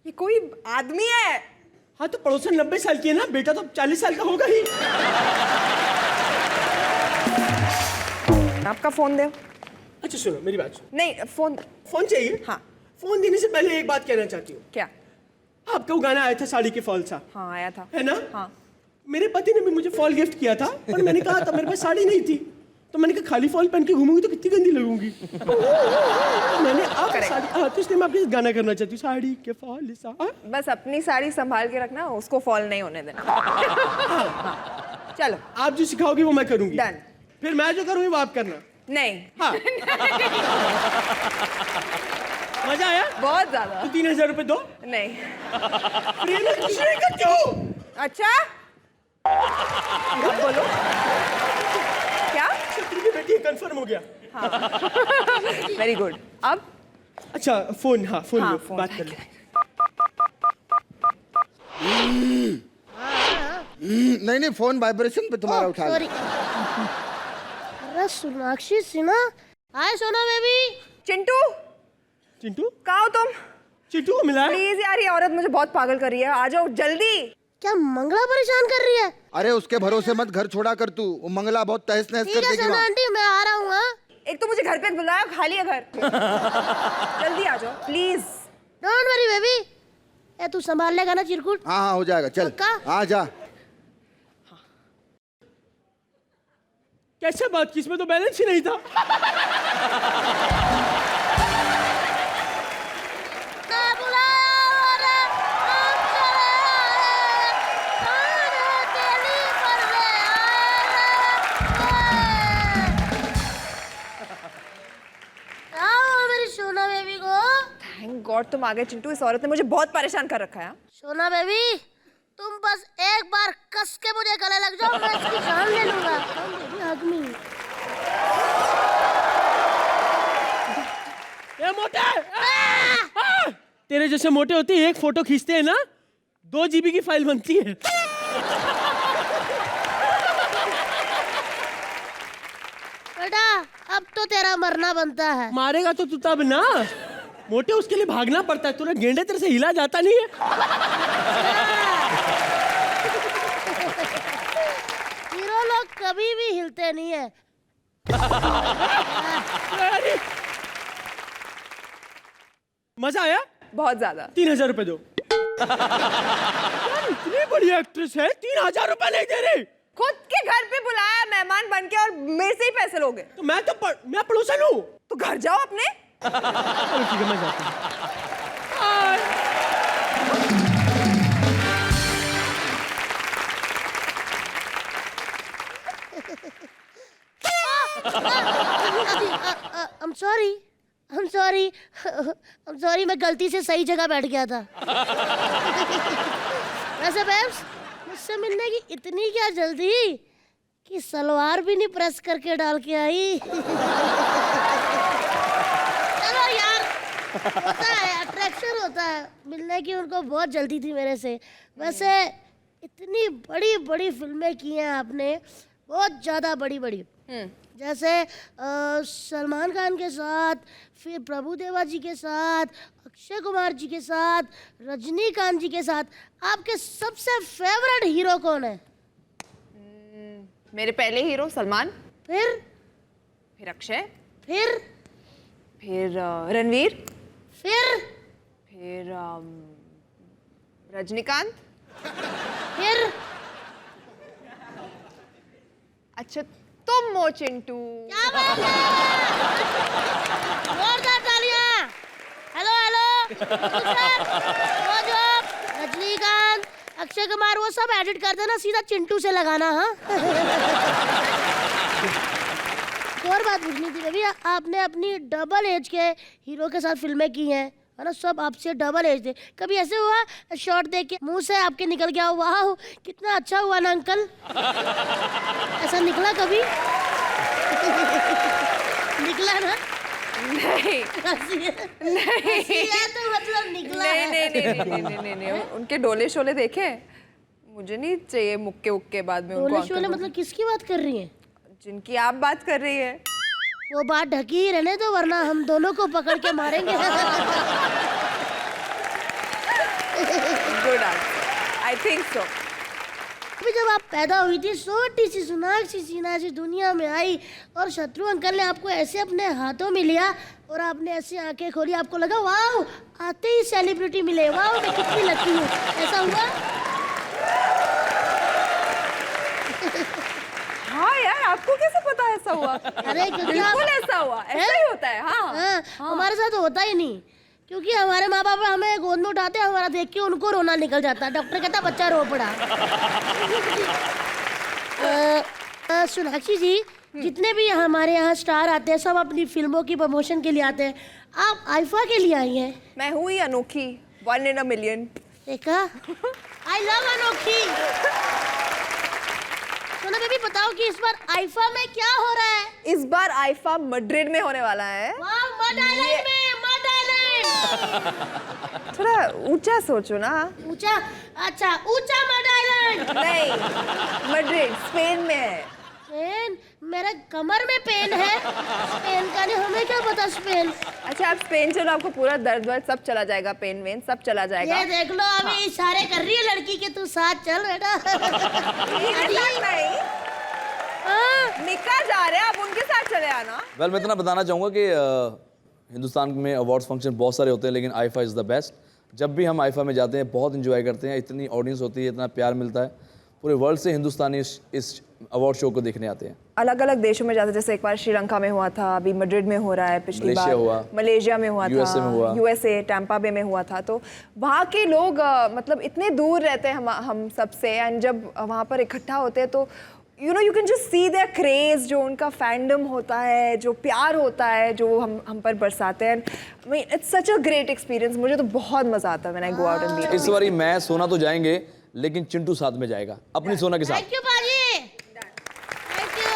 ये कोई आदमी है? हाँ तो पड़ोसन 90 साल की है ना, बेटा तो 40 साल का होगा ही। आपका फोन दे। अच्छा सुनो मेरी बात सुनो। नहीं, फोन चाहिए? हाँ। फोन देने से पहले एक बात कहना चाहती हूँ। क्या? आपका वो गाना आया था साड़ी के फॉल सा। हाँ आया था। है ना? हाँ। मेरे पति ने भी मुझे फॉल गिफ्ट किया था, पर मैंने कहा था मेरे पास साड़ी नहीं थी, तो मैंने कहा खाली फॉल पहन के घूमूंगी तो कितनी गंदी लगूंगी। मैंने अब साड़ी, तो इसलिए मैं आपके गाना करना चाहती हूँ, साड़ी के फॉल सा। बस अपनी साड़ी संभाल के रखना, उसको फॉल नहीं होने देना। हाँ। चलो, आप जो सिखाओगी वो मैं करूंगी। डन। फिर मैं जो करूंगी वो आप करना। नहीं। हाँ। मजा आया? बहुत ज्यादा। तो 3000 रुपए दो। नहीं। प्रेम करती हो? अच्छा अब बोलो क्या? छतरी की बेटी कंफर्म हो गया। Very good. अब अच्छा फोन, हाँ फोन हाँ, लो, फोन बात कर लो। नहीं फोन वाइब्रेशन पे तुम्हारा उठा सॉरी। अरे सोनाक्षी सिन्हा, हाय सोना बेबी। चिंटू, चिंटू कहाँ हो तुम? चिंटू को मिला है? प्लीज यार, ये औरत मुझे बहुत पागल कर रही है, आ जाओ जल्दी। क्या मंगला परेशान कर रही है? अरे उसके भरोसे मत घर छोड़ा कर तू, वो मंगला बहुत तहस नहस ठीक कर है देगी सोना वहाँ। आंटी, मैं आ रहा हूँ। हाँ, एक तो मुझे घर पे बुलाया, खाली है घर। जल्दी आ जाओ प्लीज। Don't worry baby. ए तू संभाल लेगा ना चिरकुट? हाँ हाँ हो जाएगा, चल पक्का? आ जा। कैसे बात की, इसमें तो बैलेंस ही नहीं था। सोना बेबी को थैंक गॉड तुम आ गए चिंटू, इस औरत ने मुझे बहुत परेशान कर रखा है। सोना बेबी, तुम बस एक बार कस के मुझे गले लग जाओ, मैं इसकी जान ले लूंगा। आदमी ये मोटे, तेरे जैसे मोटे होते एक फोटो खींचते हैं ना, 2 GB की फाइल बनती है। बेटा अब तो तेरा मरना बनता है। मारेगा तो तू तब ना, मोटे उसके लिए भागना पड़ता है, तूने गेंडे तेरे से हिला जाता नहीं है। हीरो लोग कभी भी हिलते नहीं है। मजा आया? बहुत ज्यादा। 3000 रुपए दो। यार इतनी बड़ी एक्ट्रेस है, 3000 रुपए नहीं दे रही। खुद के घर पे बुलाया मेहमान बन के और मेरे से ही पैसे लोगे? तो मैं पड़ोसन हूँ। तो घर जाओ अपने। चलो ठीक है, मैं जाता हूँ। I'm sorry, मैं गलती से सही जगह बैठ गया था। वैसे बेब्स, मुझसे मिलने की इतनी क्या जल्दी कि सलवार भी नहीं प्रेस करके डाल के आई। चलो यार, होता है, अट्रैक्शन होता है। मिलने की उनको बहुत जल्दी थी मेरे से। वैसे इतनी बड़ी बड़ी फिल्में की हैं आपने, बहुत ज़्यादा बड़ी बड़ी, जैसे सलमान खान के साथ, फिर प्रभुदेवा जी के साथ, अक्षय कुमार जी के साथ, रजनीकांत जी के साथ। आपके सबसे फेवरेट हीरो कौन है? मेरे पहले हीरो सलमान, फिर अक्षय, फिर रणवीर, फिर रजनीकांत, फिर अच्छा तुम हो चिंटू। क्या बात है? जोरदार तालियां। हेलो रजनीकांत, अक्षय कुमार, वो सब एडिट कर देना, सीधा चिंटू से लगाना। हाँ। और बात पूछनी थी बेबी, आपने अपनी डबल एज के हीरो के साथ फिल्में की हैं, है ना? सब आपसे डबल एज थे। कभी ऐसे हुआ शॉट देख के मुंह से आपके निकल गया, वाह कितना अच्छा हुआ ना अंकल, ऐसा निकला कभी? निकला ना? नहीं नहीं तो मतलब निकला है। नहीं, उनके डोले शोले देखे? मुझे नहीं चाहिए मुक्के उक्के बाद में। डोले शोले मतलब किसकी बात कर रही हैं? जिनकी आप बात कर रही है। वो बात ढकी ही रहने दो, वरना हम दोनों को पकड़ के मारेंगे। Good I think so. अभी जब आप पैदा हुई थी, छोटी सी सोनाक्षी सिन्हा से दुनिया में आई, और शत्रु अंकल ने आपको ऐसे अपने हाथों में लिया और आपने ऐसी आंखें खोली, आपको लगा वाह आते ही सेलिब्रिटी मिले, वाह मैं कितनी लकी हूँ, ऐसा हुआ? हाँ यार, आपको कैसे पता ऐसा हुआ? अरे क्योंकि बिल्कुल ऐसा हुआ, ऐसा ही होता है। हाँ, हमारे साथ होता ही नहीं, क्योंकि हमारे माँ बाप हमें गोद में उठाते हैं, हमारा देख के उनको रोना निकल जाता है, डॉक्टर कहता बच्चा रो पड़ा। सोनाक्षी जी, जितने भी हमारे यहाँ स्टार आते हैं, सब अपनी फिल्मों की प्रमोशन के लिए आते हैं, आप आइफा के लिए आई हैं। मैं हुई अनोखी, 1 in a million। देखा, आई लव अनोखी। सोना बेबी बताओ कि इस बार आईफा में क्या हो रहा है? इस बार आईफा मड्रिड में होने वाला है। वाह, मड आइलैंड में, मड आइलैंड। थोड़ा ऊंचा सोचो ना। ऊंचा? अच्छा, ऊंचा मड आइलैंड। नहीं, मड्रिड स्पेन में है। पेन? मेरे कमर में पेन है। स्पेन का नहीं, हमें क्या पता स्पेन। अच्छा आप स्पेन चलो, आपको पूरा दर्द वर्द सब चला जाएगा, पेन वेन सब चला जाएगा। ये देख लो, अभी इशारे कर रही है लड़की के, तू साथ चल बेटा। नहीं, निका जा रहे हैं, आप उनके साथ चले आना। वेल मैं इतना बताना चाहूँगा कि हिंदुस्तान में अवार्ड्स फंक्शन बहुत सारे होते हैं, लेकिन आईफा इज़ द बेस्ट। जब भी हम आईफा में जाते हैं बहुत इंजॉय करते हैं, इतनी ऑडियंस होती है, इतना प्यार मिलता है। पूरे वर्ल्ड से हिंदुस्तानी इस अवार्ड शो को देखने आते हैं। अलग अलग देशों में जाते हैं, जैसे एक बार श्रीलंका में हुआ था, अभी मैड्रिड में हो रहा है, पिछली बार मलेशिया में हुआ था, यूएसए टैंपा बे में हुआ था। तो वहाँ के लोग मतलब इतने दूर रहते हैं हम सबसे, एंड जब वहाँ पर इकट्ठा होते हैं तो you can just see there craze, जो उनका फैंडम होता है, जो प्यार होता है, जो हम पर बरसाते हैं। It's such a great experience. मुझे तो बहुत मजा आता है when I go out and meet. इस बार मैं सोना तो जाएंगे, लेकिन चिंटू साथ में जाएगा अपनी सोना के साथ। थैंक यू बाजी, थैंक यू।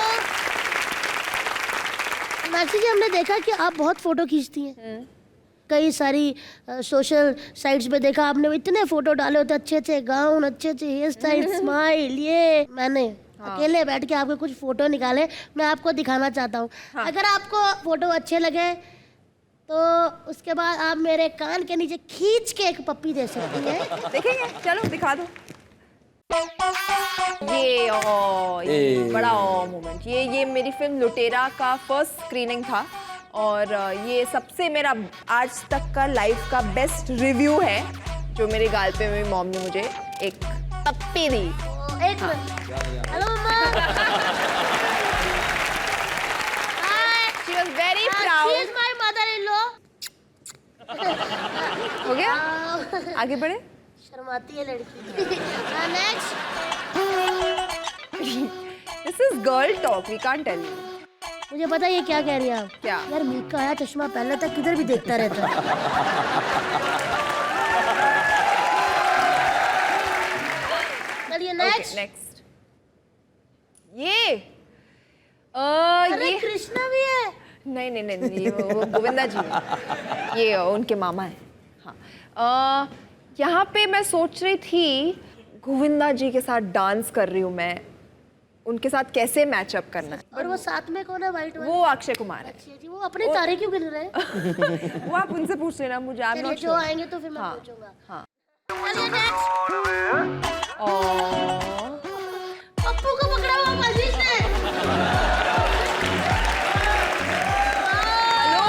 मीनाक्षी जी, हमने देखा कि आप बहुत फोटो खींचती हैं। कई सारी सोशल साइट्स पे देखा आपने, इतने फोटो डाले होते, अच्छे अच्छे गाउन, अच्छे अच्छे हेयर स्टाइल, स्माइल। ये मैंने अकेले बैठ के आपके कुछ फोटो निकाले, मैं आपको दिखाना चाहता हूँ। अगर आपको फोटो अच्छे लगे तो उसके बाद आप मेरे कान के नीचे खींच के एक पप्पी दे सकती हैं। देखेंगे, चलो दिखा दो। ये बड़ा मोमेंट। ये मेरी फिल्म लुटेरा का फर्स्ट स्क्रीनिंग था, और ये सबसे मेरा आज तक का लाइफ का बेस्ट रिव्यू है, जो मेरे गाल पे मेरी मॉम ने मुझे एक पप्पी दी। एक minute. Hello mama. She was very proud. She is my mother-in-law. हो गया? आगे बढ़े? शर्माती है लड़की। Next. This is girl talk. We can't tell you. मुझे पता है ये क्या कह रही है आप। क्या? यार मीका आया, चश्मा पहले तक किधर भी देखता रहता है। चलिए नेक्स्ट। ये अरे ये कृष्णा भी है। नहीं, ये वो गोविंदा जी है। ये उनके मामा है। हाँ, यहाँ पे मैं सोच रही थी गोविंदा जी के साथ डांस कर रही हूँ मैं, उनके साथ कैसे मैचअप करना है। और वो साथ में कौन है वाइट वाला? वो अक्षय कुमार है। जी, वो अपने तारे क्यों गिन रहे हैं? वो आप उनसे पूछ लेना, मुझे आप चलिए, जो आएंगे तो फिर मैं पूछूंगा। हाँ। चलिए नेक्स्ट। पप्पू को पकड़ा हुआ मजीद ने। हेलो,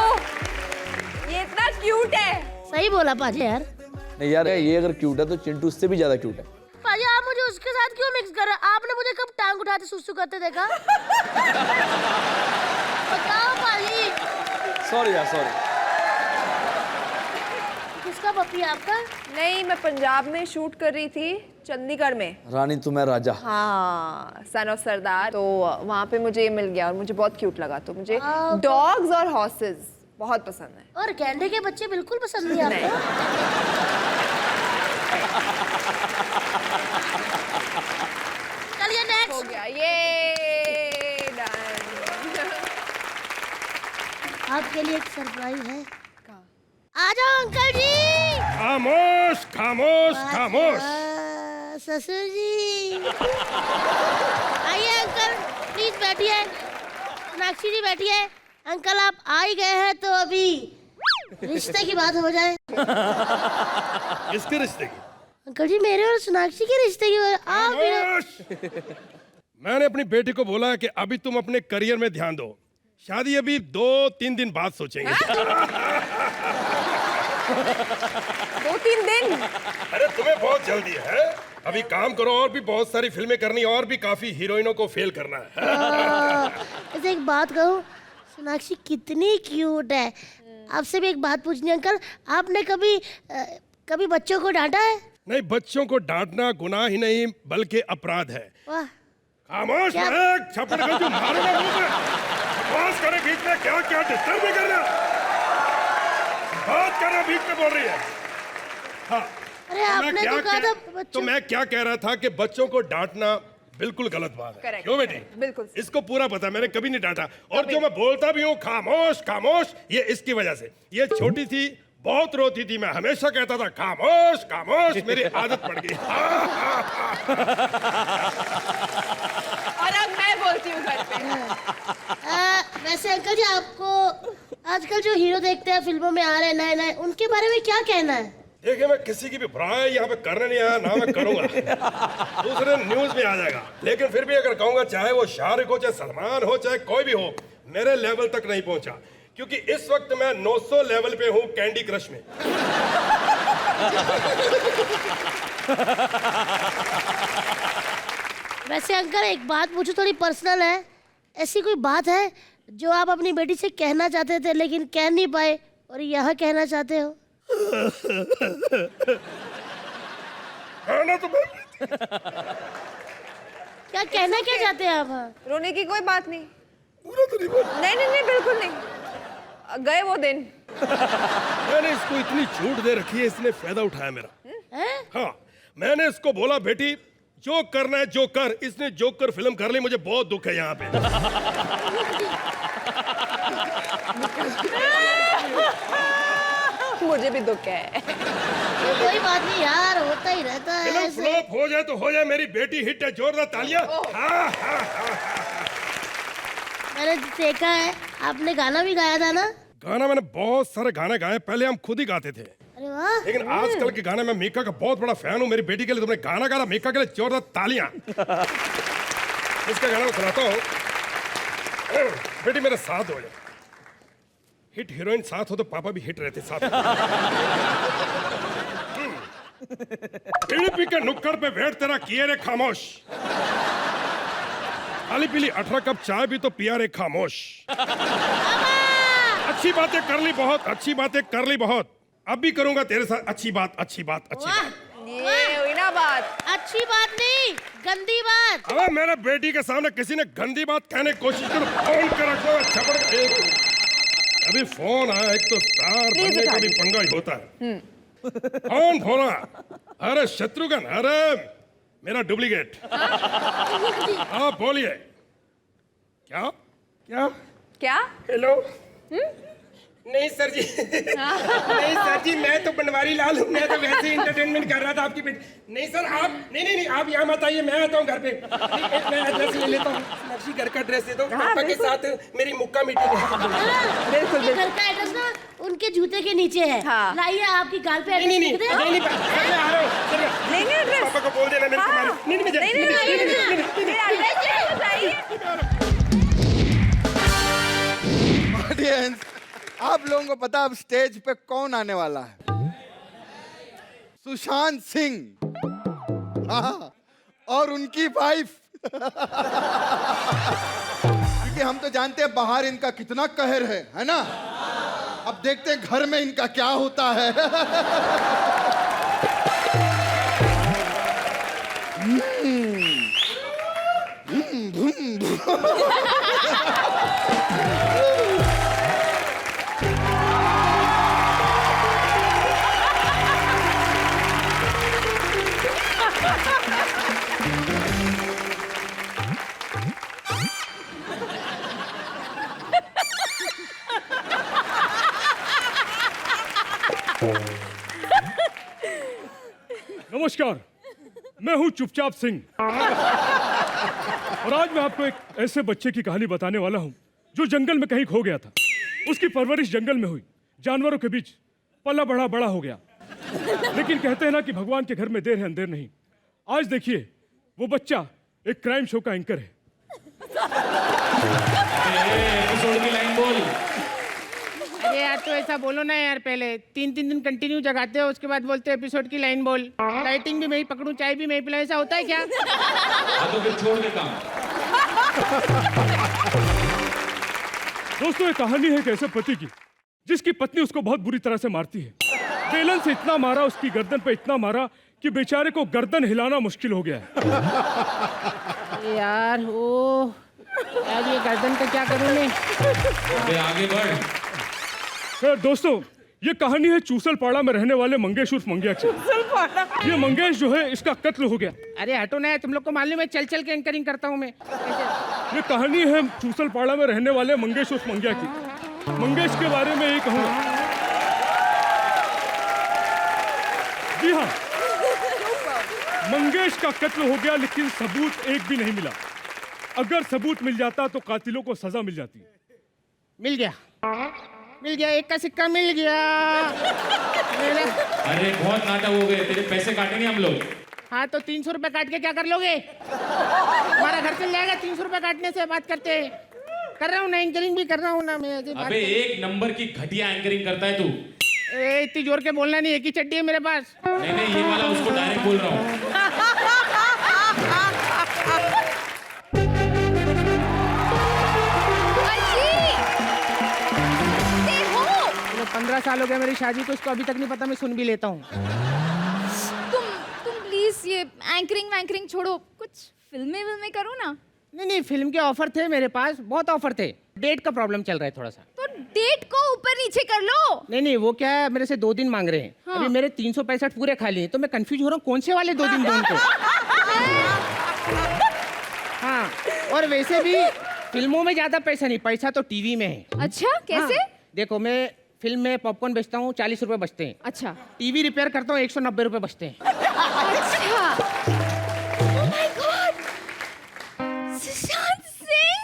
ये इतना क्यूट है। सही बोला पाजी यार। नहीं यार, ये अगर क्यूट है तो चिंटू उससे भी ज्यादा क्यूट है। पाजी आप मुझे उसके साथ क्यों मिक्स कर रहे हैं? आपने मुझे कब टांग उठाते सुसु करते देखा? बताओ पाजी। सॉरी यार, सॉरी। किसका पप्पी है आपका? नहीं, मैं पंजाब में शूट कर रही थी, चंडीगढ़ में। रानी तुम्हें राजा। हाँ, सन ऑफ सरदार। तो वहाँ पे मुझे ये मिल गया और मुझे बहुत क्यूट लगा, तो मुझे डॉग्स और हॉर्सेस बहुत पसंद है। और गैंडे के बच्चे बिल्कुल पसंद नहीं आपको? चलिए नेक्स्ट। हो गया ये डन। आपके लिए एक सरप्राइज है। आ जाओ अंकल जी। खामोश खामोश खामोश। ससुर जी आइए अंकल, प्लीज बैठिए। मीनाक्षी जी बैठिए। अंकल आप आ ही गए हैं तो अभी रिश्ते की बात हो जाए। किसके रिश्ते की? अंकल जी मेरे और सोनाक्षी के रिश्ते की बात। खामोश। मैंने अपनी बेटी को बोला कि अभी तुम अपने करियर में ध्यान दो, शादी अभी 2-3 दिन बाद सोचेंगे। 2-3 दिन? अरे तुम्हें बहुत जल्दी है, अभी काम करो, और भी बहुत सारी फिल्में करनी, और भी काफी हीरोइनों को फेल करना है। ऐसे एक बात कहूँ, सोनाक्षी कितनी क्यूट है। आपसे भी एक बात पूछनी अंकल, आपने कभी बच्चों को डांटा है? नहीं, बच्चों को डांटना गुनाह ही नहीं बल्कि अपराध है। वाह। खामोश, एक छप्पड़ को जो मारूंगा मुंह पे। बकवास करे बीच में, क्या क्या डिस्टर्ब नहीं करना। बात करना बीच में बोल रही है। हाँ, अरे आपने तो कहा था तो मैं क्या कह रहा था कि बच्चों को डांटना बिल्कुल गलत बात है। Correct. क्यों बेटी? बिल्कुल। इसको पूरा पता है, मैंने कभी नहीं डांटा। और जो मैं बोलता भी हूँ खामोश खामोश, ये इसकी वजह से। ये छोटी थी, बहुत रोती थी, मैं हमेशा कहता था खामोश खामोश, मेरी आदत पड़ गई। और अब मैं बोलती हूँ घर पे। वैसे अंकल जी, आपको आजकल जो हीरो देखते हैं फिल्मों में आ रहे हैं नए नए, उनके बारे में क्या कहना है? देखिए, मैं किसी की भी बुराई यहाँ पे करने नहीं आया, ना मैं करूंगा। दूसरे न्यूज में आ जाएगा। लेकिन फिर भी अगर कहूंगा, चाहे वो शाहरुख हो, चाहे सलमान हो, चाहे कोई भी हो, मेरे लेवल तक नहीं पहुंचा, क्योंकि इस वक्त मैं 900 लेवल पे हूँ कैंडी क्रश में। वैसे अंकल एक बात पूछूं, थोड़ी पर्सनल है, ऐसी कोई बात है जो आप अपनी बेटी से कहना चाहते थे लेकिन कह नहीं पाए और यहाँ कहना चाहते हो? क्या कहना क्या चाहते हैं आप? रोने की कोई बात नहीं। पूरा तो नहीं बोल। नहीं बिल्कुल नहीं। गए वो दिन। मैंने इसको इतनी छूट दे रखी है, इसने फायदा उठाया मेरा। हाँ, मैंने इसको बोला बेटी जो करना है जो कर, इसने जोकर फिल्म कर ली, मुझे बहुत दुख है यहाँ पे। मुझे भी दुख है। कोई बात नहीं यार, होता ही रहता है। फिल्म फ्लॉप हो जाए तो हो जाए, मेरी बेटी हिट है, जोरदार तालियां। मैंने देखा है आपने गाना भी गाया था ना? गाना मैंने बहुत सारे गाने गाए, पहले हम खुद ही गाते थे। अरे वाह। लेकिन आजकल के गाने में मीका का बहुत बड़ा फैन हूँ। मेरी बेटी के लिए तुमने गाना गाना, मीका के लिए जोरदार तालियां। इसका गाना सुनाता हूँ। बेटी मेरे साथ हो जाए। हिट हीरोइन साथ हो तो पापा भी हिट रहते साथ। पीली के नुक्कड़ पे बैठ तेरा किए रे खामोश, खाली पीली 18 कप चाय भी तो पिया रे खामोश। अच्छी बातें कर ली बहुत, अच्छी बातें कर ली बहुत, अब भी करूंगा तेरे साथ अच्छी बात, अच्छी बात, अच्छी बात। ये हुई ना बात। अच्छी बात नहीं, गंदी बात। अब मेरे बेटी के सामने किसी ने गंदी बात कहने की कोशिश करो, फोन कर रखो छपड़। अभी फोन आया, एक तो स्टार बनने का भी पंगा ही होता है। कौन बोला? अरे शत्रुघ्न, अरे मेरा डुप्लीकेट। हाँ बोलिए। क्या क्या क्या? हेलो। नहीं सर जी, नहीं सर जी, मैं तो बनवारी लाल हूँ, मैं तो वैसे इंटरटेनमेंट कर रहा था आपकी बेटी। नहीं सर आप, नहीं आप यहाँ मत आइए, मैं आता हूँ घर पे। मैं एड्रेस ले लेता हूँ, नक्शी घर का एड्रेस दे दो। पापा के साथ मेरी मुक्का मीटिंग है। बिल्कुल घर का एड्रेस ना उनके जूते के नीचे है। लाइए आपकी गाल पे एड्रेस नहीं, लिख दे। मैं आ रहा हूँ। पापा को बोल देना मेरे को। ऑडियंस, आप लोगों को पता अब स्टेज पे कौन आने वाला है? सुशांत सिंह। हाँ, और उनकी वाइफ। क्योंकि हम तो जानते हैं बाहर इनका कितना कहर है ना? अब देखते हैं घर में इनका क्या होता है। नमस्कार, मैं हूं चुपचाप सिंह और आज मैं आपको एक ऐसे बच्चे की कहानी बताने वाला हूं जो जंगल में कहीं खो गया था। उसकी परवरिश जंगल में हुई, जानवरों के बीच पला बढ़ा बड़ा हो गया। लेकिन कहते हैं ना कि भगवान के घर में देर है अंधेर नहीं। आज देखिए, वो बच्चा एक क्राइम शो का एंकर है। अरे यार तो ऐसा बोलो ना यार, पहले 3-3 दिन कंटिन्यू जगाते हो, उसके बाद बोलते हो एपिसोड की लाइन बोल। लाइटिंग भी मैं ही पकड़ूं, चाय भी मैं ही पिलाऊं, ऐसा होता है क्या? तो फिर छोड़ दे काम। दोस्तों, ये कहानी है एक ऐसे पति की जिसकी पत्नी उसको बहुत बुरी तरह से मारती है। बेलन से इतना मारा, उसकी गर्दन पे इतना मारा कि बेचारे को गर्दन हिलाना मुश्किल हो गया है। यार यार ये गर्दन का क्या करूं मैं? आगे बढ़। दोस्तों, ये कहानी है चूसलपाड़ा में रहने वाले मंगेश उर्फ मंगिया की। ये मंगेश जो है इसका कत्ल हो गया। अरे हटो ना, तुम लोग को मालूम है चल चल के एंकरिंग करता हूँ मैं। ये कहानी है चूसलपाड़ा में रहने वाले मंगेश उर्फ मंगिया की। मंगेश के बारे में ये कहूँगा, जी हाँ, मंगेश का कत्ल हो गया लेकिन सबूत एक भी नहीं मिला। अगर सबूत मिल जाता तो कातिलों को सजा मिल जाती। मिल गया, एक का सिक्का मिल गया। अरे बहुत नाटक हो गए, तेरे पैसे काटेंगे हम लोग। हाँ तो 300 रुपए काट के क्या कर लोगे? हमारा घर चल जाएगा 300 रुपए काटने से। बात करते हैं, कर रहा हूँ ना, एंकरिंग भी कर रहा हूँ ना मैं। अबे एक नंबर की घटिया एंकरिंग करता है तू। इतनी जोर के बोलना नहीं, एक ही चड्डी है मेरे पास। नहीं ये वाला उसको डायरेक्ट बोल रहा हूँ। 15 साल हो गया मेरी शादी को, इसको अभी तक नहीं पता। मैं सुन भी लेता हूँ। तुम प्लीज ये एंकरिंग वैंकरिंग छोड़ो, कुछ फिल्में करो ना। नहीं, फिल्म के ऑफर थे मेरे पास, बहुत ऑफर थे। डेट का प्रॉब्लम चल रहा है थोड़ा सा। तो डेट को ऊपर नीचे कर लो। नहीं, वो क्या है, मेरे से 2 दिन मांग रहे हैं। हाँ। अभी मेरे 365 पूरे खाली हैं, तो मैं कंफ्यूज हो रहा हूँ कौन से वाले 2 दिन दूं उनको। हाँ, और वैसे भी फिल्मों में ज्यादा पैसा नहीं, पैसा तो टीवी में है। अच्छा, कैसे? हाँ, देखो मैं फिल्म में पॉपकॉर्न बेचता हूँ, 40 रुपए बचते हैं। अच्छा। टीवी रिपेयर करता हूँ, 190 रुपए बचते हैं। अच्छा। Oh my God! Sushant Singh!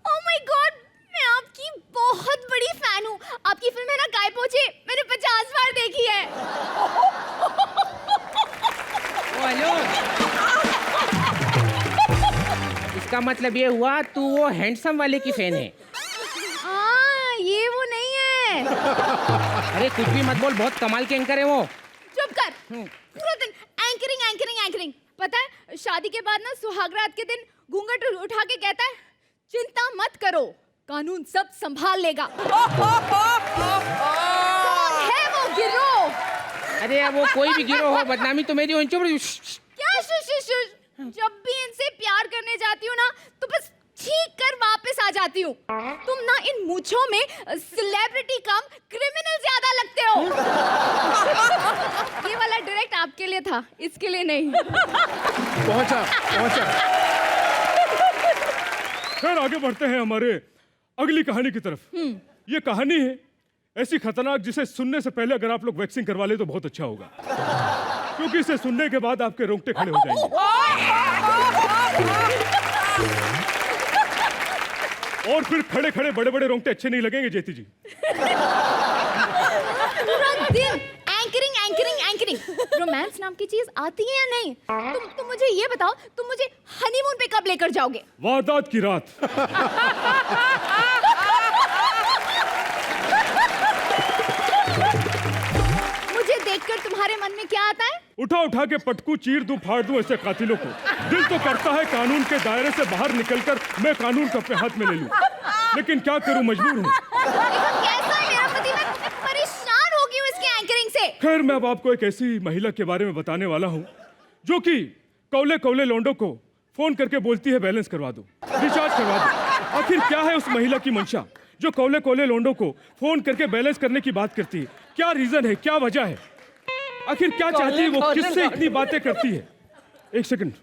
Oh my God! मैं आपकी बहुत बड़ी फैन हूँ। आपकी फिल्म है ना गाय पहुंचे, मैंने 50 बार देखी है। हेलो, इसका मतलब ये हुआ तू वो हैंडसम वाले की फैन है। ये वो नहीं है। अरे कुछ भी मत बोल, बहुत कमाल के एंकर है वो। चुप कर। पूरा दिन एंकरिंग। पता है शादी के बाद ना सुहागरात के दिन घूंघट उठा के कहता है, चिंता मत करो, कानून सब संभाल लेगा। कौन है वो गिरोह? अरे वो कोई भी गिरोह हो, बदनामी तो मेरी हो। क्या जब भी इनसे प्यार करने जाती हूँ ना, तो बस ठीक कर वापस आ जाती हूँ। तुम ना इन मूंछों में सेलिब्रिटी कम क्रिमिनल ज्यादा लगते हो। ये वाला डायरेक्ट आपके लिए था, इसके लिए नहीं। पहुंचा। खैर आगे बढ़ते हैं हमारे अगली कहानी की तरफ। ये कहानी है ऐसी खतरनाक जिसे सुनने से पहले अगर आप लोग वैक्सीन करवा ले तो बहुत अच्छा होगा, क्योंकि इसे सुनने के बाद आपके रोंगटे खड़े हो जाएंगे। और फिर खड़े खड़े बड़े बड़े रोंगटे अच्छे नहीं लगेंगे जेती जी। पूरा दिन एंकरिंग। रोमांस नाम की चीज आती है या नहीं? तुम मुझे ये बताओ, तुम मुझे हनीमून पे कब लेकर जाओगे? वारदात की रात। मुझे देखकर तुम्हारे मन में क्या आता है? उठा के पटकू चीर दूं फाड़ दूं ऐसे कातिलों को। दिल तो करता है कानून के दायरे से बाहर निकलकर मैं कानून को अपने हाथ में ले लूं, लेकिन क्या करूं, मजबूर हूं। कैसा है मेरा पति? मैं परेशान हो गई हूं इसके एंकरिंग से। खैर मैं अब आपको एक ऐसी महिला के बारे में बताने वाला हूं जो कि कौले लौंडों को फोन करके बोलती है बैलेंस करवा दो, रिचार्ज करवा दो। आखिर क्या है उस महिला की मंशा जो कौले लौंडों को फोन करके बैलेंस करने की बात करती है? क्या रीजन है, क्या वजह है, आखिर क्या चाहती है वो, किससे इतनी बातें करती है? एक सेकंड।